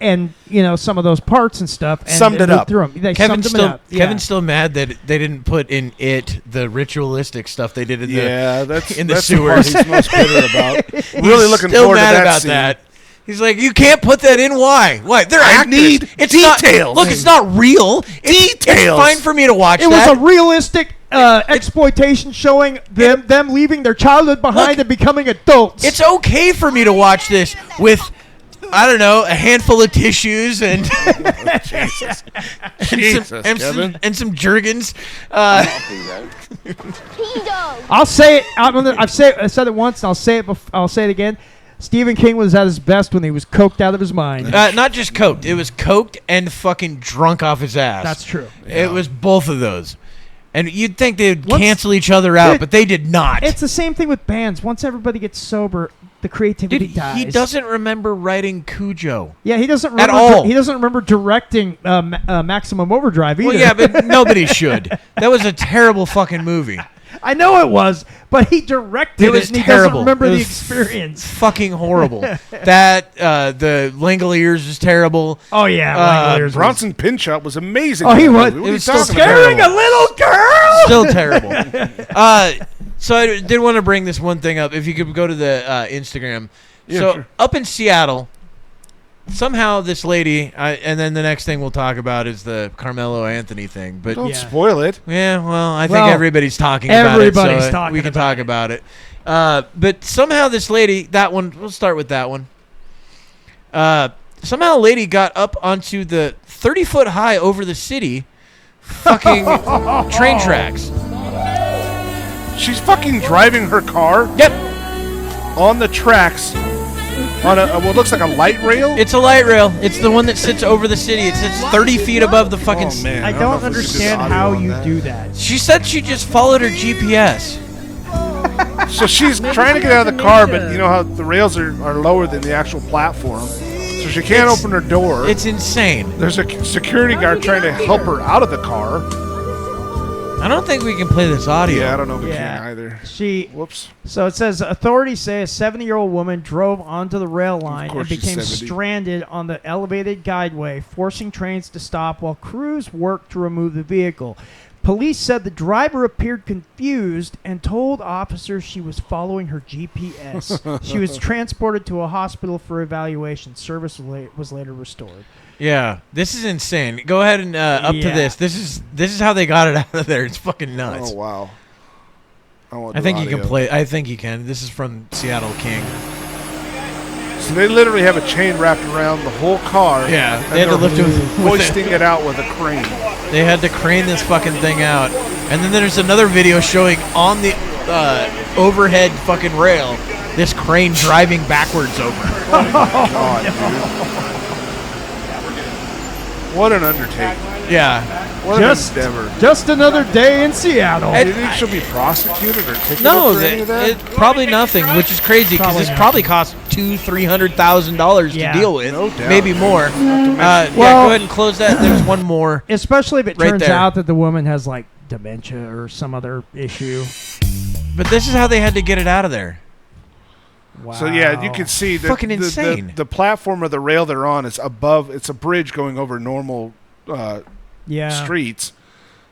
And some of those parts and stuff, and summed it up. Through them. They summed them up. Yeah. Kevin's still mad that they didn't put in the ritualistic stuff they did in the sewers. He's most bitter about. Really looking still forward mad to that about scene. that. He's like, you can't put that in. Why? They're actors. Need it's details. Look, it's not real. It's fine for me to watch It that. was a realistic exploitation showing them leaving their childhood behind and becoming adults. It's okay for me to watch this with, I don't know, a handful of tissues and and some Jergens. I'll say it. I said it once, and I'll say it again. Stephen King was at his best when he was coked out of his mind. Not just coked. It was coked and fucking drunk off his ass. That's true. It was both of those. And you'd think they'd cancel each other out, but they did not. It's the same thing with bands. Once everybody gets sober, the creativity dies. He doesn't remember writing Cujo. Yeah, he doesn't remember at all. He doesn't remember directing Maximum Overdrive either. Well, yeah, but nobody should. That was a terrible fucking movie. I know it was, but he directed it. Was and terrible. He doesn't remember the was experience. Fucking horrible. The Langoliers was terrible. Oh yeah, Langoliers Bronson Pinchot was amazing. Oh, he was. It was still scaring a little girl. Still terrible. So I did want to bring this one thing up. If you could go to the Instagram. Yeah, so sure. Up in Seattle, somehow this lady, and then the next thing we'll talk about is the Karmelo Anthony thing. But don't spoil it. Yeah, well, I think everybody's talking about it. Everybody's talking. We can talk about it. But somehow this lady, that one, we'll start with that one. Somehow a lady got up onto the 30-foot high over the city fucking train tracks. She's fucking driving her car. Yep. On the tracks. On what looks like a light rail? It's a light rail. It's the one that sits over the city. It sits 30 feet above the fucking... Oh, man. I don't understand how you do that. She said she just followed her GPS. So she's trying to get out of the car, but you know how the rails are lower than the actual platform. So she can't open her door. It's insane. There's a security guard trying to help her out of the car. I don't think we can play this audio. Yeah, I don't know if we can either. Whoops. So it says, authorities say a 70-year-old woman drove onto the rail line and she's became 70. stranded on the elevated guideway, forcing trains to stop while crews worked to remove the vehicle. Police said the driver appeared confused and told officers she was following her GPS. She was transported to a hospital for evaluation. Service was later restored. Yeah, this is insane. Go ahead and up to this. This is how they got it out of there. It's fucking nuts. Oh wow. I think you can play. I think you can. This is from Seattle King. So they literally have a chain wrapped around the whole car. Yeah, and they had to lift it with hoisting it out with a crane. They had to crane this fucking thing out. And then there's another video showing on the overhead fucking rail this crane driving backwards over. Oh my God, dude. What an undertaking. Yeah. What an endeavor. Just another day in Seattle. Do you think she'll be prosecuted or ticketed No, for any of that? probably nothing, which is crazy because this probably cost $200,000-$300,000 to deal with, No doubt, maybe dude. more. Yeah, go ahead and close that. There's one more. Especially if it right turns there. out that the woman has like dementia or some other issue. But this is how they had to get it out of there. Wow. So yeah, you can see that Fucking insane. The platform of the rail they're on is above. It's a bridge going over normal streets.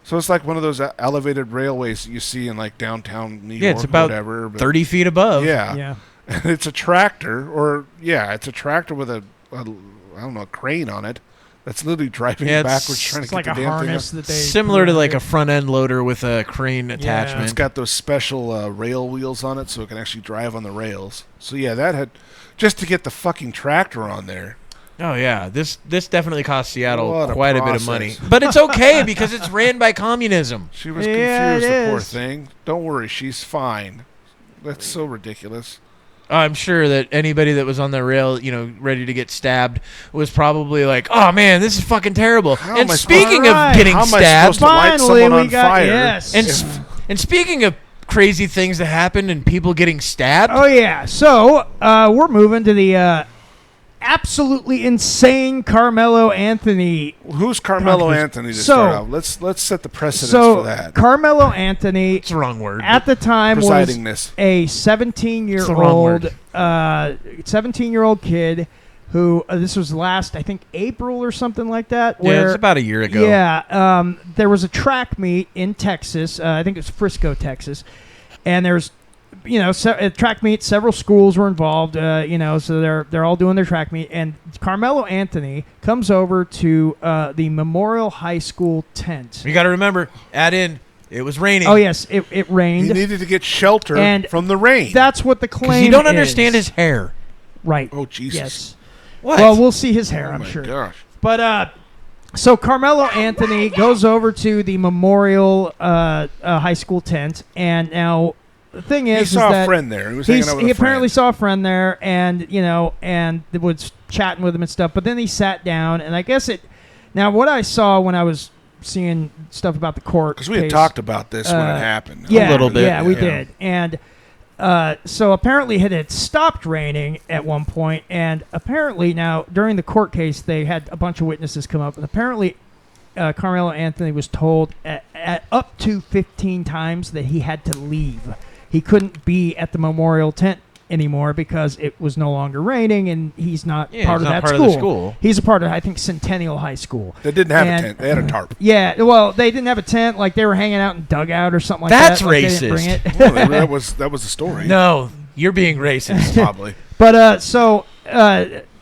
So it's like one of those elevated railways that you see in like downtown New York. Yeah, it's about whatever, 30 feet above. Yeah. And it's a tractor, it's a tractor with a I don't know, a crane on it. That's literally driving backwards, trying to get the damn thing up. Similar to like a front end loader with a crane attachment. It's got those special rail wheels on it, so it can actually drive on the rails. So yeah, that had just to get the fucking tractor on there. Oh yeah, this definitely cost Seattle What a quite a bit of process. money, but it's okay because it's ran by communism. She was confused, the poor thing. Don't worry, she's fine. That's so ridiculous. I'm sure that anybody that was on the rail, ready to get stabbed, was probably like, "Oh man, this is fucking terrible." And speaking of getting stabbed, finally we got yes. And speaking of crazy things that happen and people getting stabbed. Oh yeah, so we're moving to the absolutely insane Karmelo Anthony. Who's Karmelo Anthony to start off? Let's set the precedence for that. Karmelo Anthony, it's the wrong word. At the time was a 17-year-old kid who this was last, I think, April or something like that. Yeah, it was about a year ago. Yeah, there was a track meet in Texas. I think it was Frisco, Texas, and there's track meet. Several schools were involved. So they're all doing their track meet, and Karmelo Anthony comes over to the Memorial High School tent. You got to remember, it was raining. Oh yes, it rained. He needed to get shelter from the rain. That's what the claim. You don't understand his hair, right? Oh Jesus! Yes. What? Well, we'll see his hair. I'm sure. Gosh. But so Karmelo Anthony goes over to the Memorial High School tent, and now. The thing is, he saw that a friend there. He was hanging out with he a friend. apparently saw a friend there, and was chatting with him and stuff. But then he sat down, and I guess it. Now, what I saw when I was seeing stuff about the court, because we had talked about this when it happened. Yeah, a little bit. Yeah, we did, and so apparently it had stopped raining at one point, and apparently now during the court case they had a bunch of witnesses come up, and apparently. Karmelo Anthony was told at up to 15 times that he had to leave. He couldn't be at the memorial tent anymore because it was no longer raining, and he's not part of that school. He's a part of, I think, Centennial High School. They didn't have a tent. They had a tarp. Yeah, well, they didn't have a tent. Like, they were hanging out in dugout or something like that. That's racist. Well, that was the story. No, you're being racist. Probably. But so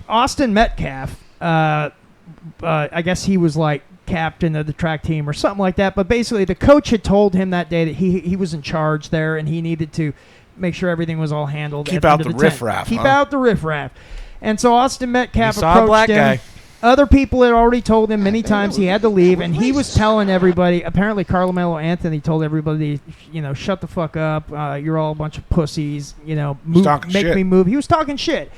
Austin Metcalf, I guess he was like captain of the track team or something like that, but basically the coach had told him that day that he was in charge there and he needed to make sure everything was all handled. Keep out the riffraff. Keep out the riffraff. And so Austin Metcalf He saw a black approached him. guy. Other people had already told him many times he had to leave, and he was telling everybody. Apparently, Karmelo Anthony told everybody, shut the fuck up. You're all a bunch of pussies. Make me move. He was talking shit,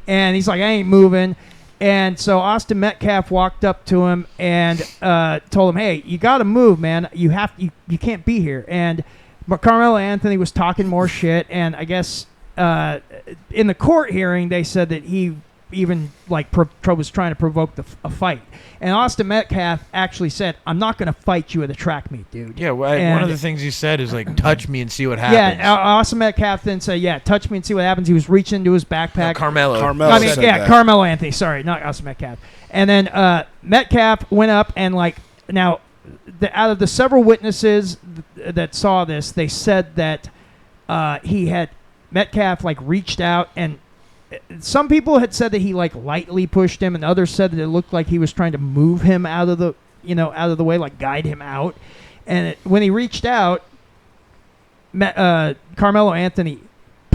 and he's like, I ain't moving. And so Austin Metcalf walked up to him and told him, "Hey, you got to move, man. You can't be here." And Karmelo Anthony was talking more shit, and I guess in the court hearing they said that he even was trying to provoke a fight. And Austin Metcalf actually said, "I'm not going to fight you at a track meet, dude." Yeah, one of the things he said is like, "Touch me and see what happens." Yeah, Austin Metcalf then said, "Yeah, touch me and see what happens." He was reaching into his backpack. Karmelo said that. Karmelo Anthony. Sorry, not Austin Metcalf. And then Metcalf went up and out of the several witnesses that saw this, they said that Metcalf reached out, and some people had said that he lightly pushed him, and others said that it looked like he was trying to move him out of the way, guide him out. And when he reached out, Karmelo Anthony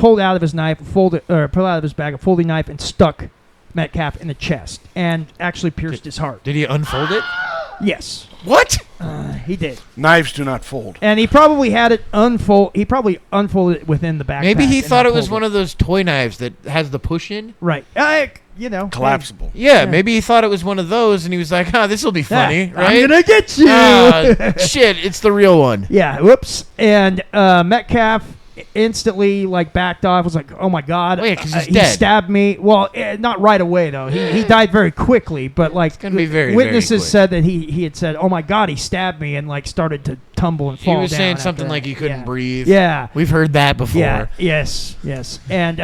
pulled out of his pulled out of his bag a folding knife and stuck Metcalf in the chest and actually pierced his heart. Did he unfold it? Yes. What? He did. Knives do not fold. And he probably had it unfold. He probably unfolded it within the backpack. Maybe he thought it was one of those toy knives that has the push-in. Right. You know. Collapsible. Yeah, maybe he thought it was one of those, and he was like, this will be funny, right? I'm going to get you. Shit, it's the real one. Yeah, whoops. And Metcalf instantly backed off, was like, oh my God. Oh, yeah, because he's he dead. stabbed me. Well, not right away, though. He died very quickly, but it's gonna be very, witnesses very quick. said that he had said, oh my God, he stabbed me, and started to tumble and fall down. He was saying something after like that. he couldn't breathe. Yeah. We've heard that before. Yeah, yes. And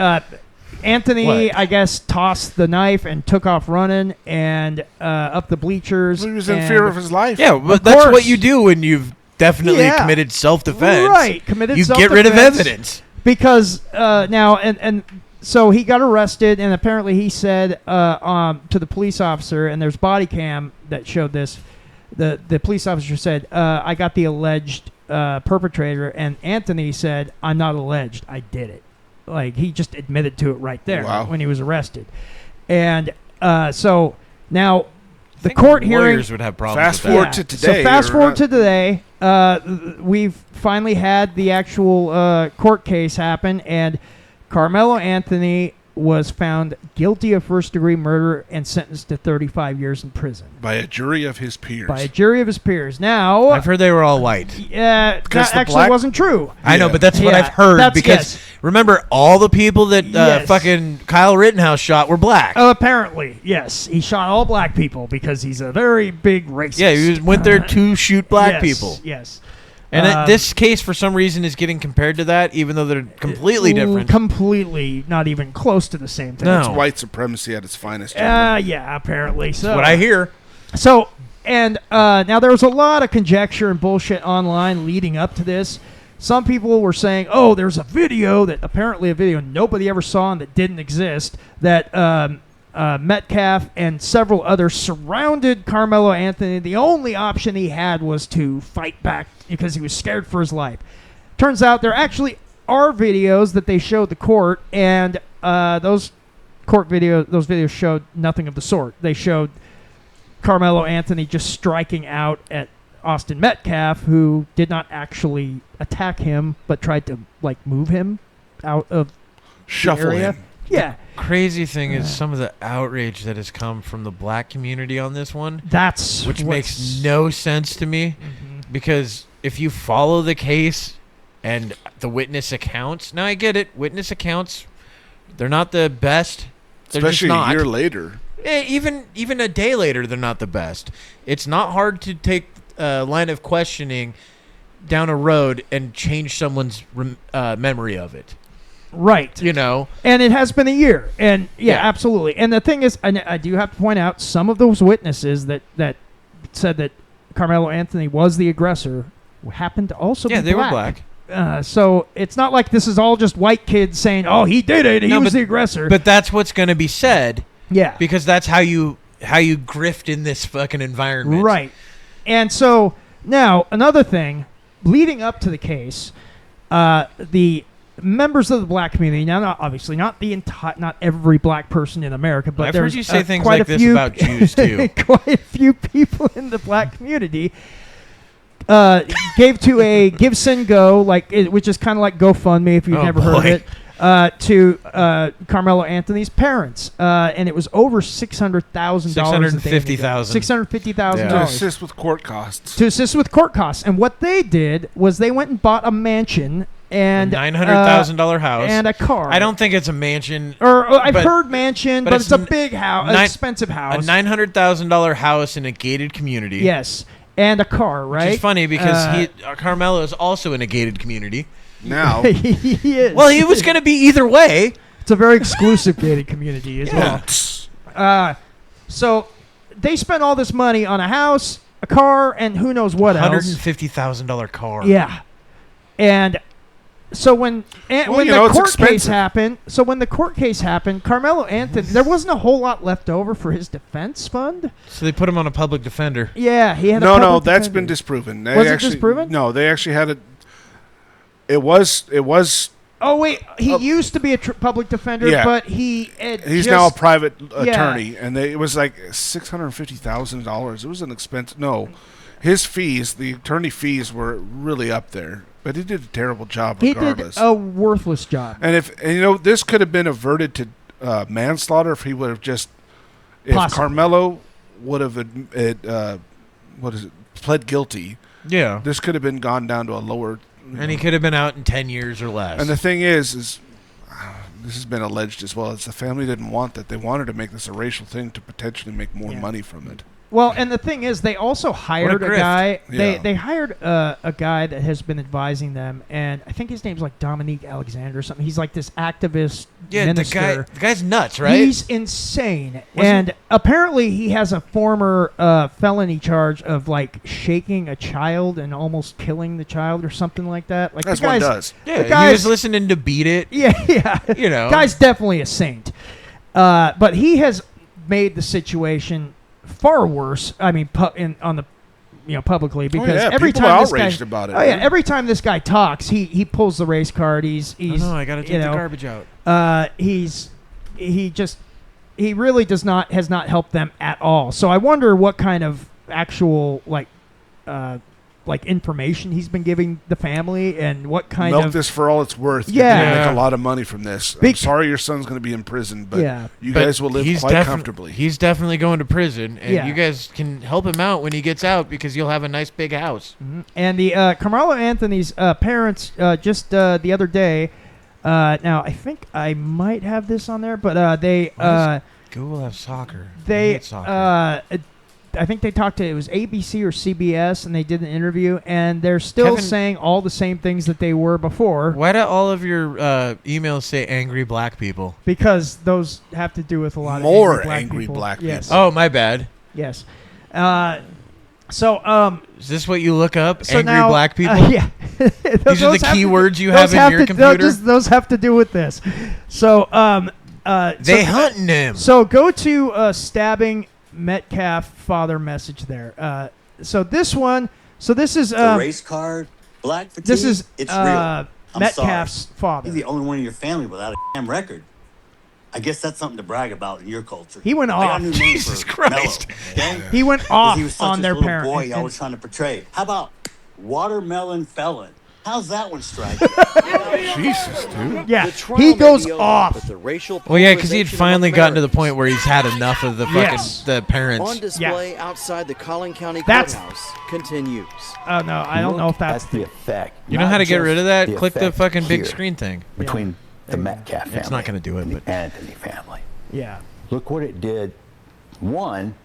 Anthony, What? I guess, tossed the knife and took off running and up the bleachers. He was in fear of his life. Yeah, but that's what you do when you've definitely committed self-defense. Right, committed self-defense. You get rid of evidence. Because now, and so he got arrested, and apparently he said to the police officer, and there's body cam that showed this, the police officer said, I got the alleged perpetrator, and Anthony said, I'm not alleged, I did it. He just admitted to it right there when he was arrested. And so now the court hearing... Lawyers would have problems fast with forward that. to today. So fast forward to today, we've finally had the actual court case happen, and Karmelo Anthony was found guilty of first-degree murder and sentenced to 35 years in prison. By a jury of his peers. Now... I've heard they were all white. Yeah, that actually wasn't true. I know, but that's what I've heard, because remember, all the people that fucking Kyle Rittenhouse shot were black. Oh, apparently, yes. He shot all black people because he's a very big racist. Yeah, he went there to shoot black people. Yes. And this case, for some reason, is getting compared to that, even though they're completely different. Completely, not even close to the same thing. It's white supremacy at its finest. Yeah, apparently. So what I hear. So, and now there was a lot of conjecture and bullshit online leading up to this. Some people were saying, oh, there's a video nobody ever saw and that didn't exist, that Metcalf and several others surrounded Karmelo Anthony. The only option he had was to fight back because he was scared for his life. Turns out there actually are videos that they showed the court, and those videos showed nothing of the sort. They showed Karmelo Anthony just striking out at Austin Metcalf, who did not actually attack him, but tried to move him out of shuffle the area. Him. Yeah. Crazy thing is some of the outrage that has come from the black community on this one. Which makes no sense to me, because if you follow the case and the witness accounts, now I get it, witness accounts, they're not the best. They're especially just not. A year later. Even a day later, they're not the best. It's not hard to take a line of questioning down a road and change someone's memory of it. Right. You know? And it has been a year. And, yeah, absolutely. And the thing is, I do have to point out, some of those witnesses that said that Karmelo Anthony was the aggressor happened to also be black. Yeah, they were black. So it's not like this is all just white kids saying, oh, he did it, he was the aggressor. But that's what's going to be said. Yeah. Because that's how you grift in this fucking environment. Right. And so, now, another thing, leading up to the case, the members of the black community, now obviously not every black person in America, but I've there's heard you say things quite like a this few, about Jews too. Quite a few people in the black community gave to a Give Send Go, which is kind of like GoFundMe if you've never heard of it, to Karmelo Anthony's parents, and it was over $600,000. $650,000. $650,000 to assist with court costs. And what they did was they went and bought a mansion and $900,000 house and a car. I don't think it's a mansion, I've heard mansion, but it's a big house, an expensive house. A $900,000 house in a gated community. Yes, and a car, right? Which is funny because Karmelo is also in a gated community. Now he is. Well, he was going to be either way. It's a very exclusive gated community as well. So they spent all this money on a house, a car, and who knows what else. $150,000 car. Yeah, and so when the court case happened, Karmelo Anthony, there wasn't a whole lot left over for his defense fund. So they put him on a public defender. Yeah, he had. No, that's been disproven. Was it disproven? No, they actually had it. It was Oh wait, he used to be a public defender, but he's now a private attorney, and it was like $650,000. It was an expense. No, his fees, the attorney fees, were really up there. But he did a terrible job regardless. He did a worthless job. And this could have been averted to manslaughter if he would have just, if Karmelo would have pled guilty. Yeah, this could have been gone down to a lower. And he could have been out in 10 years or less. And the thing is this has been alleged as well, is the family didn't want that. They wanted to make this a racial thing to potentially make more money from it. Well, and the thing is, they also hired a guy. Yeah. They hired a guy that has been advising them, and I think his name's like Dominique Alexander or something. He's like this activist minister. The guy's nuts, right? He's insane. And apparently he has a former felony charge of like shaking a child and almost killing the child or something like that. Like that's what he does. Yeah, he was listening to Beat It. Yeah. You know. Guy's definitely a saint. But he has made the situation far worse. I mean, publicly, because every people time are this outraged guy, about it. Every time this guy talks, he pulls the race card. He's I gotta take the garbage out. He really has not helped them at all. So I wonder what kind of actual like information he's been giving the family, and what kind milk of this for all it's worth. Yeah, you're gonna make a lot of money from this. I'm sorry your son's going to be in prison, but you guys will live quite comfortably. He's definitely going to prison, and Yeah. you guys can help him out when he gets out because you'll have a nice big house. Mm-hmm. And the Karmelo Anthony's parents just the other day. Now I think I might have this on there, but they Google have soccer. They I hate soccer. I think they talked to, it was ABC or CBS, and they did an interview, and they're still saying all the same things that they were before. Why do all of your emails say angry black people? Because those have to do with a lot more of angry black people. Yes. Oh, my bad. Yes. Is this what you look up? So angry now, black people? Yeah. These are the keywords you have in your computer? Those have to do with this. So they hunting him. So go to stabbing Metcalf father message there. So this is the race card, black fatigue. This is it's real. I'm Metcalf's sorry. father. He's the only one in your family without a damn record. I guess that's something to brag about in your culture. He went I got off. a new name Jesus for Christ. Mellow, okay? He went off he was such on this their little parent. boy and- y'all was trying to portray. How about watermelon felon? How's that one strike? Jesus, dude. Yeah, he goes off. Well, yeah, because he had finally gotten to the point where he's had enough of the fucking the parents. On display outside the Collin County That's- Courthouse continues. Oh no, I don't know if that's the effect. You know how to get rid of that? Click the effect fucking big here screen thing. between the Metcalf family. It's not going to do it, and but the Anthony family. Yeah. Look what it did. One,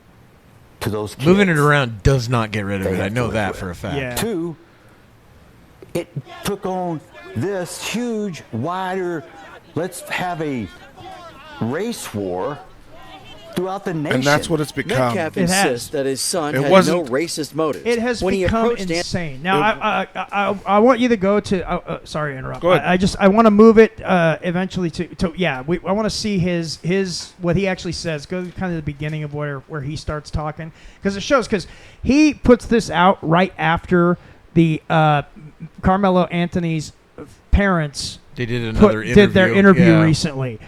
to those kids. moving it around does not get rid of They it. I have know to that live for a with fact. Yeah. Two, it took on this huge, wider, let's have a race war throughout the nation. And that's what it's become. Metcalf It has. insists that his son It had wasn't- no racist motives. It has when he become approached insane. Now, I want you to go to. Sorry to interrupt. Go ahead. I want to move it eventually to yeah. I want to see his what he actually says. Go to kind of the beginning of where he starts talking, because it shows, because he puts this out right after the Karmelo Anthony's parents They did another interview. did their interview Yeah. recently.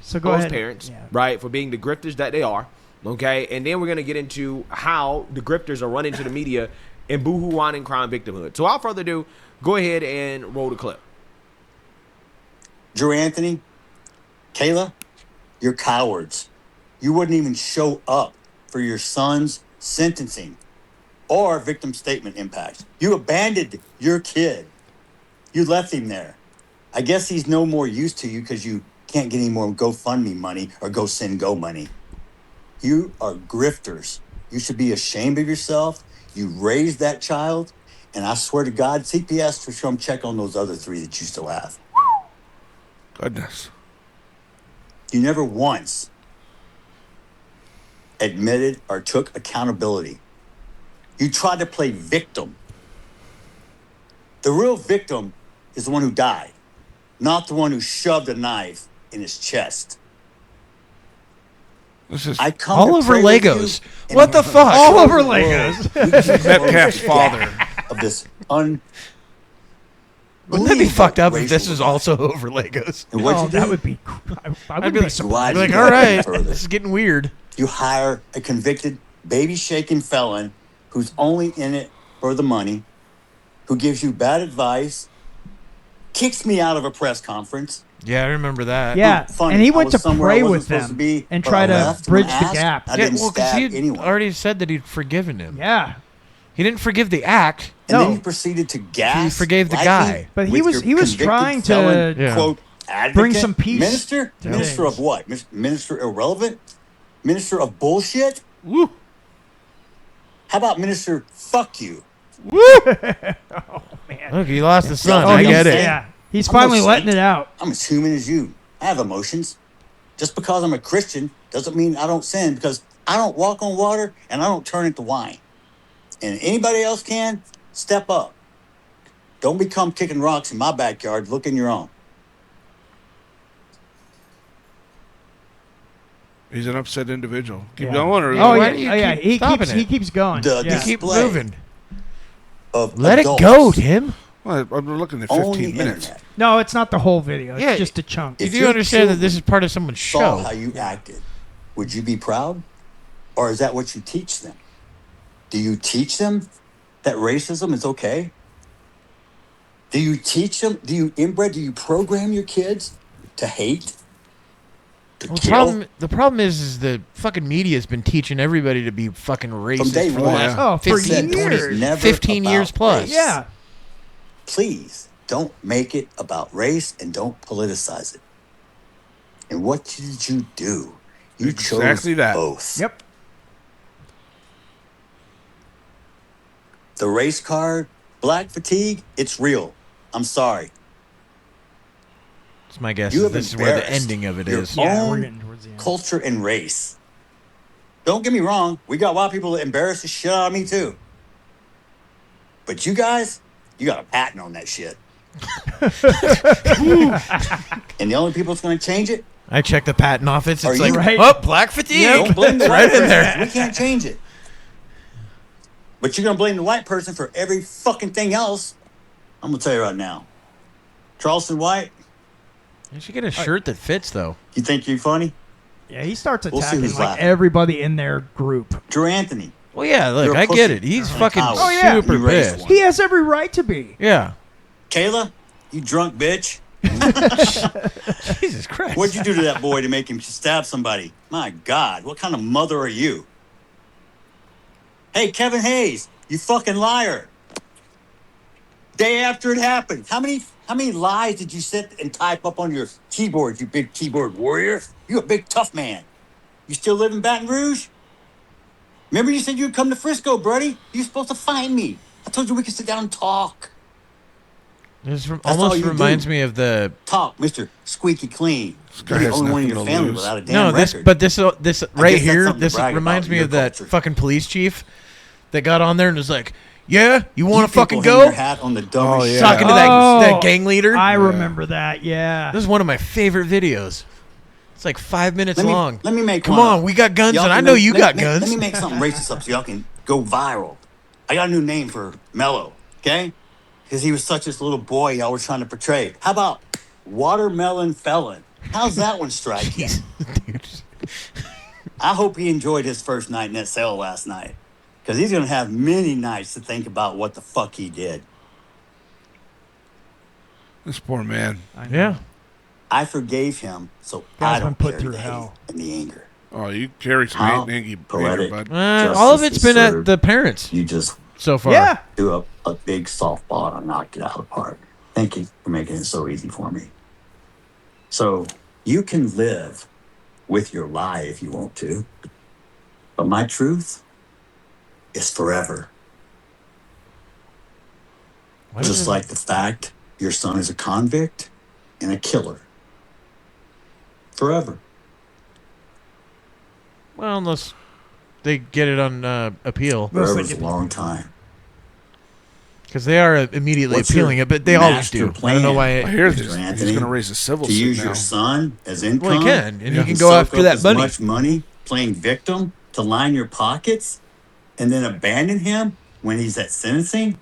So go Those ahead. parents, Yeah. right, for being the grifters that they are, okay? And then we're going to get into how the grifters are running to the media and boo-hoo-whining crime victimhood. So without further ado, go ahead and roll the clip. Drew Anthony, Kayla, you're cowards. You wouldn't even show up for your son's sentencing or victim statement impact. You abandoned your kid. You left him there. I guess he's no more use to you because you can't get any more GoFundMe money or GoSendGo money. You are grifters. You should be ashamed of yourself. You raised that child, and I swear to God, CPS for sure check on those other three that you still have. Goodness. You never once admitted or took accountability. You tried to play victim. The real victim is the one who died, not the one who shoved a knife in his chest. This is I come all to over pray with Legos. you What the and fuck? All over the world. Legos. Metcalf's father. Of this Wouldn't that be fucked up if this was also over Legos? And what'd you do? That would be. I would be like, surprised. I'd be like, all right, this is getting weird. You hire a convicted baby-shaking felon who's only in it for the money, who gives you bad advice, kicks me out of a press conference. Yeah, I remember that. Yeah, Funny, and he I went was to somewhere I pray wasn't with supposed them to be, and but try I to left bridge my the ass. gap. I didn't well, because stab he anyone. already said that he'd forgiven him. Yeah. He didn't forgive the act. And then he proceeded to gas. He forgave the lightning guy. But he with was your trying convicted felon, to quote, advocate, bring some peace. Minister? to Minister things. of what? Minister irrelevant? Minister of bullshit? Woo. How about Minister fuck you? Woo! Oh man. Look, he lost the son. Oh, I he's- get it. Yeah. He's I'm finally no letting saint. it out. I'm as human as you. I have emotions. Just because I'm a Christian doesn't mean I don't sin, because I don't walk on water and I don't turn it to wine. And anybody else can, step up. Don't become kicking rocks in my backyard. Look in your own. He's an upset individual. Keep Yeah. going, or Oh why yeah, do you yeah. keep He stopping keeps it? he keeps going. The Yeah. Keep display moving. of Let adults it go, Tim. Well, I'm looking at on 15 the minutes. internet. No, it's not the whole video. It's Yeah. just a chunk. You If do your understand that this children is part of someone's saw show. how you acted, would you be proud? Or is that what you teach them? Do you teach them that racism is okay? Do you teach them? Do you program your kids to hate? To Well, kill? the problem is the fucking media has been teaching everybody to be fucking racist day for the one. last Oh, for 15, 20, years. Never 15 about years plus. race. Yeah. Please don't make it about race and don't politicize it. And what did you do? You Exactly chose that. both. Yep. The race card, black fatigue, it's real. I'm sorry. It's my guess. You Is have this is where the embarrassed ending of it your is. Yeah, we're own getting towards the end. culture and race. Don't get me wrong. We got white people that embarrass the shit out of me too. But you guys, you got a patent on that shit. And the only people that's going to change it, I checked the patent office. Are It's you like, right? oh, black fatigue. don't blame the It's white right in person. there. We can't change it. But you're going to blame the white person for every fucking thing else. I'm going to tell you right now. Charleston White, You should get a shirt that fits, though. you think you're funny? Yeah, he starts We'll see attacking who's like laughing. everybody in their group. Drew Anthony. Well, yeah, look, You're a I get pussy. it. He's You're a fucking coward. Oh, yeah. super You raised pissed. one. He has every right to be. Yeah. Kayla, you drunk bitch. Jesus Christ. What'd you do to that boy to make him stab somebody? My God, what kind of mother are you? Hey, Kevin Hayes, you fucking liar. Day after it happened, how many lies did you sit and type up on your keyboard, you big keyboard warrior? You a big tough man. You still live in Baton Rouge? Remember you said you'd come to Frisco, buddy? You're supposed to find me. I told you we could sit down and talk. This all almost you reminds do. me of the Talk, Mr. Squeaky Clean. guy You're the has only one in nothing your to family lose. without a damn no this, record. but this right guess that's here. something to This brag reminds about me in of your that culture. fucking police chief that got on there and was like, "Yeah, you want to people fucking hang go?" their hat on the dumbest Oh, yeah. shit. Talking to that gang leader. I remember that. Yeah. This is one of my favorite videos. It's like 5 minutes long. Let me make Come one on, up. we got guns, Y'all and I can know make- you let- got let- guns. Let me make something racist up so y'all can go viral. I got a new name for Mello, okay? Because he was such this little boy y'all were trying to portray. How about Watermelon Felon? How's that one strike you? I hope he enjoyed his first night in that cell last night. Because he's going to have many nights to think about what the fuck he did. This poor man. Yeah. I forgave him, so Guy's I don't been put carry through the hell. hate and the anger. Oh, you carry some How hate and anger, poetic. bud. All of it's been at the parents You just so far. Yeah. do a big softball and knocked it out of the park. Thank you for making it so easy for me. So you can live with your lie if you want to, but my truth is forever. Just like the fact your son is a convict and a killer. Forever. Well, unless they get it on appeal, Forever's a long time. because they are immediately What's appealing your it, but they always master do. I plan, don't know why. I hear Mr. this. He's Anthony, going to raise a civil to suit use now. your son as income. Well, he can, and he can and go soak after up that as money. much money playing victim to line your pockets, and then abandon him when he's at sentencing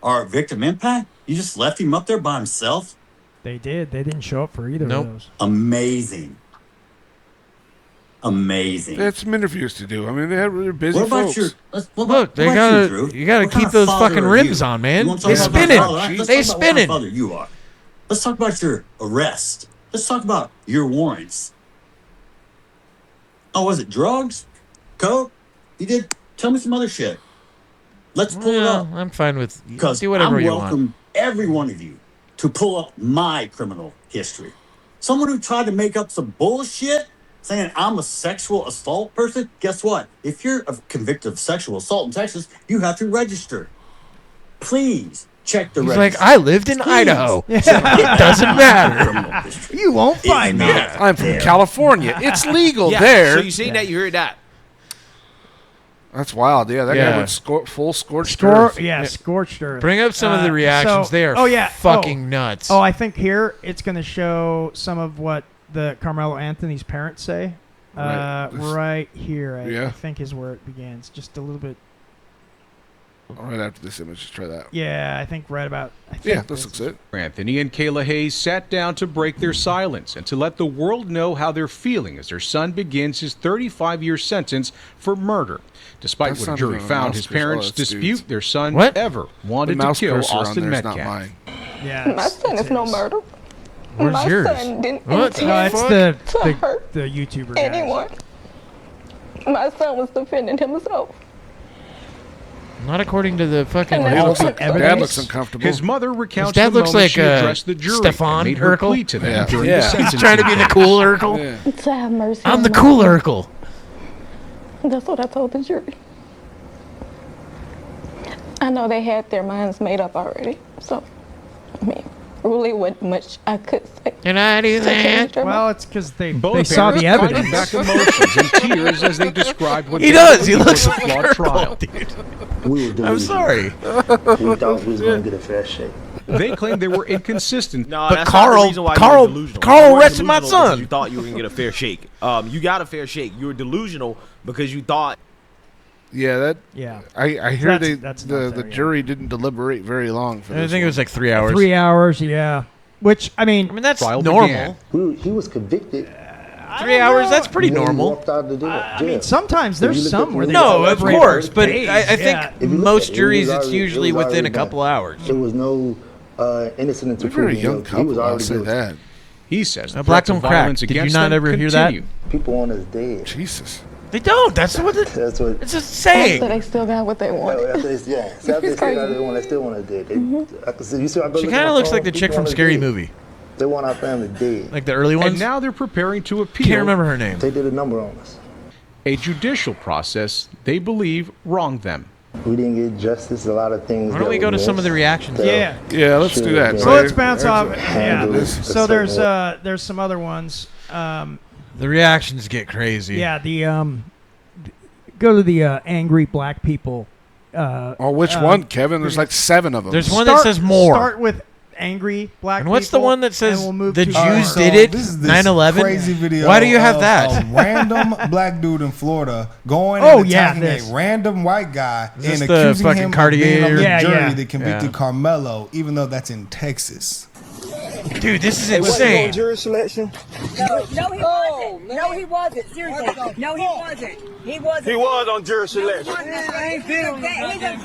or victim impact. You just left him up there by himself? They did. They didn't show up for either of those. Amazing. Amazing. They had some interviews to do. I mean, they're busy What about folks. your? Look, they you gotta keep those fucking rims on, man. They spinning. They spinning. Father you are. Let's talk about your arrest. Let's talk about your warrants. Oh, was it drugs? Coke? You did? Tell me some other shit. Let's pull it up. I'm fine with Because do whatever I you welcome want. every one of you to pull up my criminal history. Someone who tried to make up some bullshit saying I'm a sexual assault person. Guess what? If you're convicted of sexual assault in Texas, you have to register. Please check the He's register. like, I lived in Idaho. It doesn't matter. You won't find me. I'm from California. It's legal Yeah, there. So you seen that? You heard that? That's wild. Yeah, that Yeah. guy went full scorched earth. Yeah, scorched earth. Bring up some of the reactions. They are fucking nuts. Oh, I think here it's going to show some of what the Karmelo Anthony's parents say. Right here, I think is where it begins. Just a little bit. Right after this image, just try that. Yeah, I think right about. Yeah, this looks it. Anthony and Kayla Hayes sat down to break their silence and to let the world know how they're feeling as their son begins his 35-year sentence for murder. Despite That's what a not jury even a found, mouse his cursor. parents Oh, that's dispute dudes. their son What? ever wanted The to mouse kill cursor on Austin there is not Metcalf. mine. Yeah, My son is no murder. Where's My yours? son didn't What the intend it's fuck? the to hurt the YouTuber guys. anyone. My son was defending himself. Not according to the fucking And real that's what evidence. Dad looks uncomfortable. His mother recounts Dad the looks moment like she addressed the jury Stefan and made her Urkel. plea to them Yeah. during Yeah. the He's sentencing. He's trying to be the cool Urkel. Yeah. To have mercy. I'm on the my cool son. Urkel. That's what I told the jury. I know they had their minds made up already. So, I mean, really wasn't much I could say. Can I do to change that? their Well, mind. it's because they Both saw the parents evidence. fighting back emotions and tears as they described what He they does. He believe looks was a like flawed Urkel, trial. dude. We were I'm sorry. We thought we was going to get a fair shake. They claimed they were inconsistent. No, But that's Carl- not the reason why you Carl- were delusional. Carl You weren't arrested my delusional because son. You thought you were gonna get a fair shake. You got a fair shake. You were delusional because you thought. Yeah, Yeah. I hear That's not the there, yeah. jury didn't deliberate very long for I this. think it was like 3 hours. 3 hours, yeah. Which I mean that's Trial normal. began. He was convicted. 3 hours, that's pretty When he normal. walked out of the jail. I mean, sometimes there's If you look some at where the they No, of deliberate course, for but days, I think yeah. If you look most at it, it juries was it's already- usually it was within a already couple done. hours. There was no innocent until We're a very proven young guilty. He was couple. I'll already say guilty. that. He says the Black threats of don't crack. violence Did you against not them ever hear that? continue. People want us dead. Jesus. They don't. That's what That's what. it's a saying. So they still got what they wanted. Yeah, so after they It's say that crazy. they still want us dead. I can see. You see, I go She look at kind my of looks phone, like the people chick from want us Scary dead. Movie, They want our family dead. like the early ones. And now they're preparing to appeal Can't remember her name. They did a number on us. a judicial process they believe wronged them. We didn't get justice. A lot of things. Why don't we go to some of the reactions? Yeah. Yeah, let's do that. So let's bounce off. Yeah. handled So a there's some other ones. The reactions get crazy. Yeah. The go to the angry black people. Oh, which one, Kevin? There's like 7 of them. There's one that says more. Start with angry black And what's the people, one that and says we'll move the to Jews more. did it? This is this 9/11. crazy video. Why do you have of that? A random black dude in Florida going Oh, and yeah, attacking this. a random white guy Is and this the accusing fucking him Cartier? of being on the Yeah, jury yeah. that convicted Yeah. Karmelo, even though that's in Texas. Dude, this is Hey, wasn't insane. on jury selection? No, he wasn't. No, he wasn't. Seriously. No, he wasn't. He wasn't. He was on jury selection. He's a vet, dude. He's a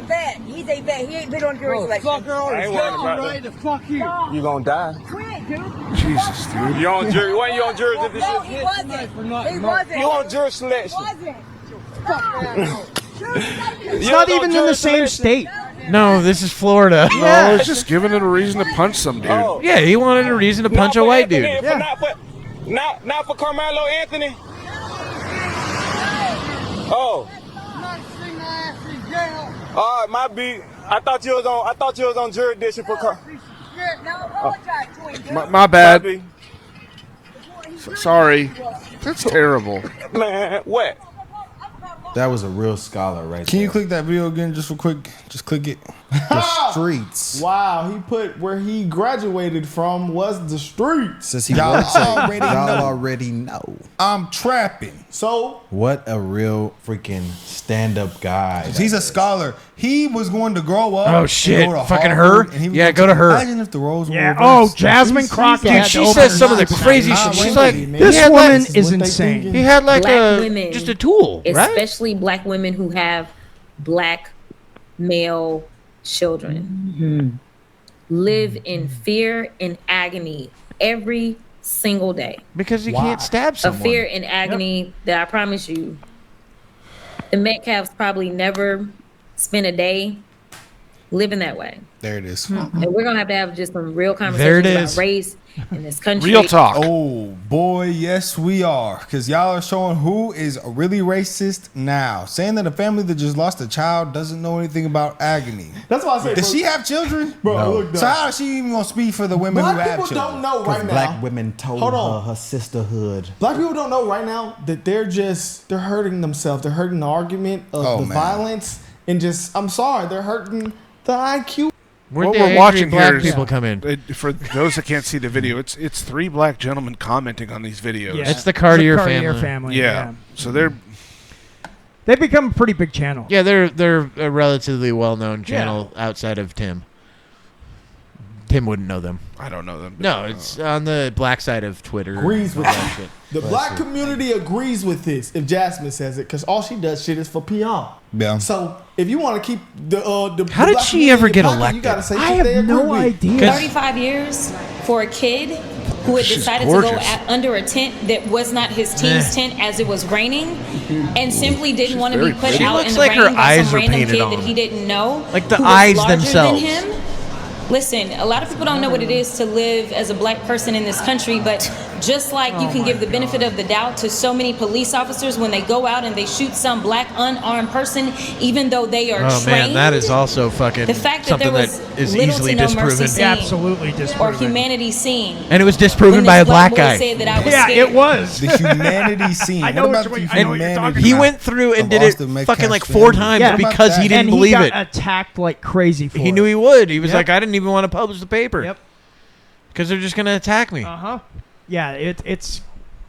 vet. He's a vet. He ain't been on jury selection. I ain't worried about that. Fuck you. You gonna die. Quit, dude. Jesus, dude. You on jury? When you on jury? No, he wasn't. He wasn't. You on jury He selection? wasn't. It's not even in the same state. No, this is Florida. No, it's just giving it a reason to punch some dude. Oh. Yeah, he wanted a reason to punch a white dude. Yeah. Not for Karmelo Anthony. Oh. All right, my beat. I thought you was on jurisdiction for My bad. Sorry. That's terrible. Man, what? That was a real scholar right Can there. you click that video again just real quick? Just click it. The streets. Wow, he put where he graduated from was the streets. Since he Y'all works at, already y'all know. already know. I'm trapping. So What a real freaking stand-up guy. He's a scholar. He was going to grow up. Oh and shit! go to Fucking Harvard, her. and he was Yeah, going go to her. Imagine if the roles were Yeah. reversed. Oh, Jasmine Crockett. Dude, had to she open says her some of the mouth. crazy Nah, shit. wait, She's like, man. he This had woman like, is what they insane. thinking. he had like Black women, just a tool, right? especially black women who have black male children, live in fear and agony every single day. Because you can't stab A someone. fear and agony that I promise you, the Metcalfs probably never spent a day living that way. There it is. And we're gonna have to have just some real There it conversations is. about race in this country. Real talk. Oh boy, yes we are. Because y'all are showing who is really racist now. Saying that a family that just lost a child doesn't know anything about agony. that's why I say, Does bro, she have children? bro, No. look, So how is she even gonna speak for the women who black have people children? don't know Because right black now. women told Hold on. her sisterhood. Black people don't know right now that they're hurting themselves. They're hurting the argument of Oh, the man. violence and just, I'm sorry, they're hurting the IQ. Where'd What the we're angry watching black here is, people come in? For those that can't see the video, it's three black gentlemen commenting on these videos. Yeah. It's the Cartier Cartier family. Yeah. So they're They've become a pretty big channel. Yeah, they're a relatively well-known channel outside of Tim. Tim wouldn't know them. I don't know them. No, it's on the black side of Twitter. Agrees with all that. shit. The black community agrees with this if Jasmine says it, because all she does shit is for PR. Yeah. So if you want to keep the How did black she ever community get black, elected? You gotta say I shit they have agree no with. idea. 35 years for a kid who had She's decided to go gorgeous. under a tent that was not his team's tent as it was raining, and simply didn't want to be very put pretty. She out looks in the like her rain by eyes some are random painted kid on. that he didn't know. Like the who was eyes larger themselves. Than him. Listen, a lot of people don't know what it is to live as a black person in this country, but just like you can give the benefit of the doubt to so many police officers when they go out and they shoot some black unarmed person, even though they are Oh trained. man, that is also fucking The fact that something there that was is little easily to no mercy disproven. seen Absolutely or disproven. humanity seen. And it was disproven when by this a black boy guy. Said that I was Yeah, scared. it was. The humanity scene. I know what what about you- the I know what you're humanity? talking He about. went through and Of did it Austin Metcalf's fucking like 4 family. times Yeah. What about because that? he didn't and believe he it. got attacked like crazy for He it. knew he would. He was Yep. like, I didn't even want to publish the paper. Yep. Because they're just gonna attack me. Uh-huh. Yeah, it's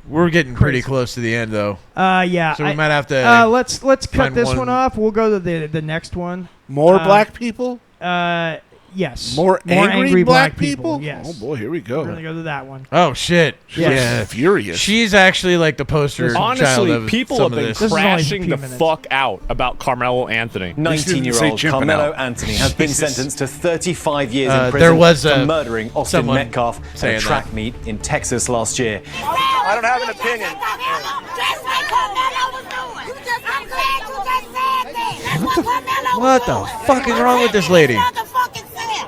We're getting pretty Crazy. close to the end, though. yeah. So we might have to let's cut find this one- one off. We'll go to the next one. more black people. Yes. More angry black people. Yes. Oh boy, here we go. We're gonna go to that one. Oh shit! Yes. Yeah, Furious. She's actually like the poster child Honestly, of people some have of been this. This is only crashing 15 the minutes. fuck out about Karmelo Anthony. 19-year-old chimping Karmelo out. Anthony has been Jesus. sentenced to 35 years There in prison was, for murdering Austin someone Metcalf at saying a track that. meet in Texas last year. I don't have an opinion. What the fuck is wrong with this lady?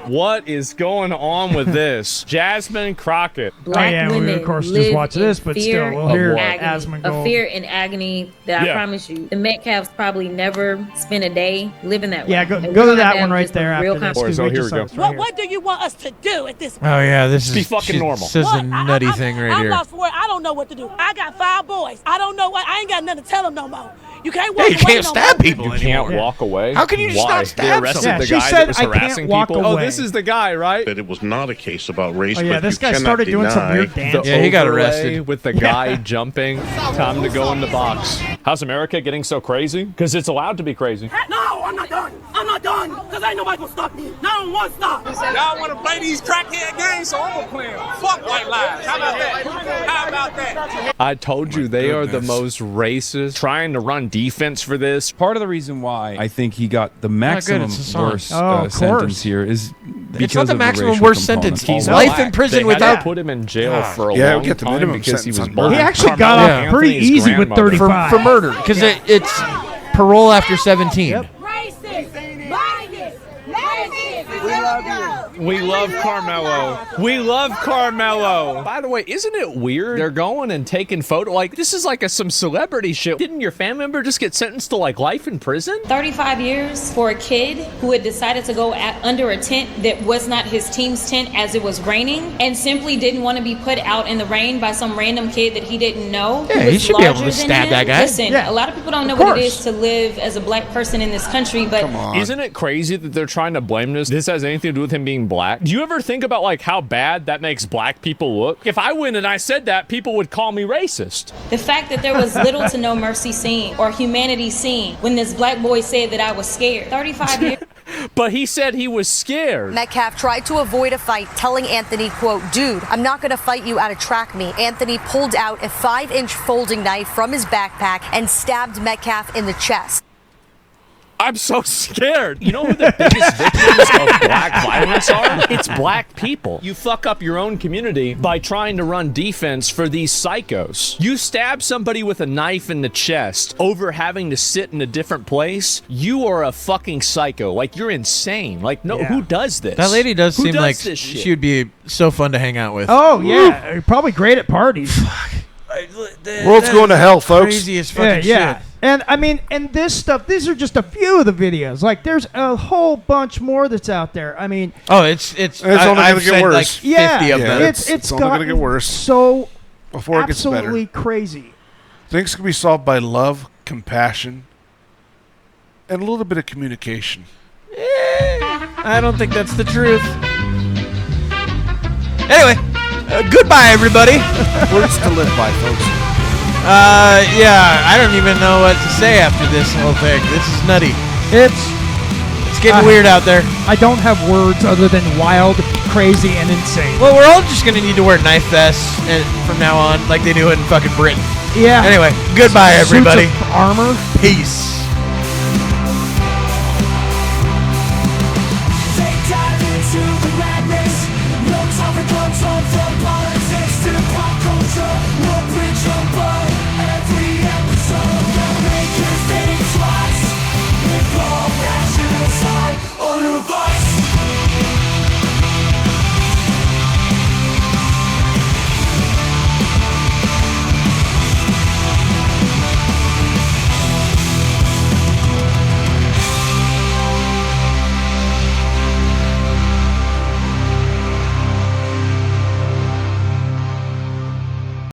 What is going on with this? Jasmine Crockett. Black yeah, we, of women course, just live watch in this, but fear still, we'll and hear agony, Asmund of go. fear and agony that I Yeah. promise you, the Metcalfs probably never spent a day living that way. Yeah, go And to we're gonna that have one right just a there real after this. Or 'cause so we here just we saw go. this right here. What do you want us to do at this Oh yeah, this Be is fucking she normal. says a nutty thing right I'm here. lost for word. I don't know what to do. I got 5 boys. I don't know what. I ain't got nothing to tell them no more. You can't walk Yeah, you away can't no stab more. people You anymore. can't walk away. How can you just Why? not stab They arrested someone? the She guy said, that was "I can't harassing walk people. away." Oh, this is the guy, right? That it was not a case about race. Oh yeah, but this you guy cannot started doing some deny weird dance. Yeah, he got overlay arrested. with the guy jumping. Time to go in the box. How's America getting so crazy? Because it's allowed to be crazy. No, I'm not done. I'm not done. Because ain't nobody gonna stop me. Not on one stop. Y'all want to play these crackhead games, so I'm gonna play them. Fuck white lives. How about that? How about that? I told you they are the most racist. Trying to run defense for this. Part of the reason why I think he got the maximum it's a song. worst of sentence course. here is because It's not the of maximum racial worst component. sentence. He's All life black. in prison They had without. to put him in jail for a Yeah, long get the time minimum because he sentence was on murdered. He actually got Yeah. off pretty Anthony's easy with grandmother. 35. for murder because it's parole after 17. Racist, biased, racist. We love you. We love Karmelo. We love Karmelo. By the way, isn't it weird? They're going and taking photo. Like, this is like some celebrity shit. Didn't your family member just get sentenced to like life in prison? 35 years for a kid who had decided to go under a tent that was not his team's tent as it was raining, and simply didn't want to be put out in the rain by some random kid that he didn't know. Yeah, he should be able to stab that guy. Listen, a lot of people don't know what it is to live as a black person in this country, but Isn't it crazy that they're trying to blame this? This has anything to do with him being black? Do you ever think about like how bad that makes black people look? If I went and I said that, people would call me racist. the fact that there was little to no mercy seen or humanity seen when this black boy said that I was scared. 35 years. But he said he was scared. Metcalf tried to avoid a fight, telling Anthony, quote, "Dude, I'm not going to fight you out of track me." Anthony pulled out a 5-inch folding knife from his backpack and stabbed Metcalf in the chest. I'm so scared. You know who the biggest victims of black violence are? It's black people. You fuck up your own community by trying to run defense for these psychos. You stab somebody with a knife in the chest over having to sit in a different place. You are a fucking psycho. Like, you're insane. Like, no, who does this? That lady does Who seem does like this shit? she would be so fun to hang out with. Oh yeah, probably great at parties. World's going to hell, folks. Craziest fucking yeah. shit. And I mean, and this stuff, these are just a few of the videos. Like, there's a whole bunch more that's out there. I mean, oh, it's only I've gonna get said worse. like 50 of them. It's only gonna get worse so before it gets better. absolutely crazy. Things can be solved by love, compassion, and a little bit of communication. I don't think that's the truth. Anyway, goodbye, everybody. Words to live by, folks. Yeah, I don't even know what to say after this whole thing. This is nutty. It's getting weird out there. I don't have words other than wild, crazy, and insane. Well, we're all just gonna need to wear knife vests from now on, like they do in fucking Britain. Yeah. Anyway, goodbye, Suits everybody. of armor. Peace.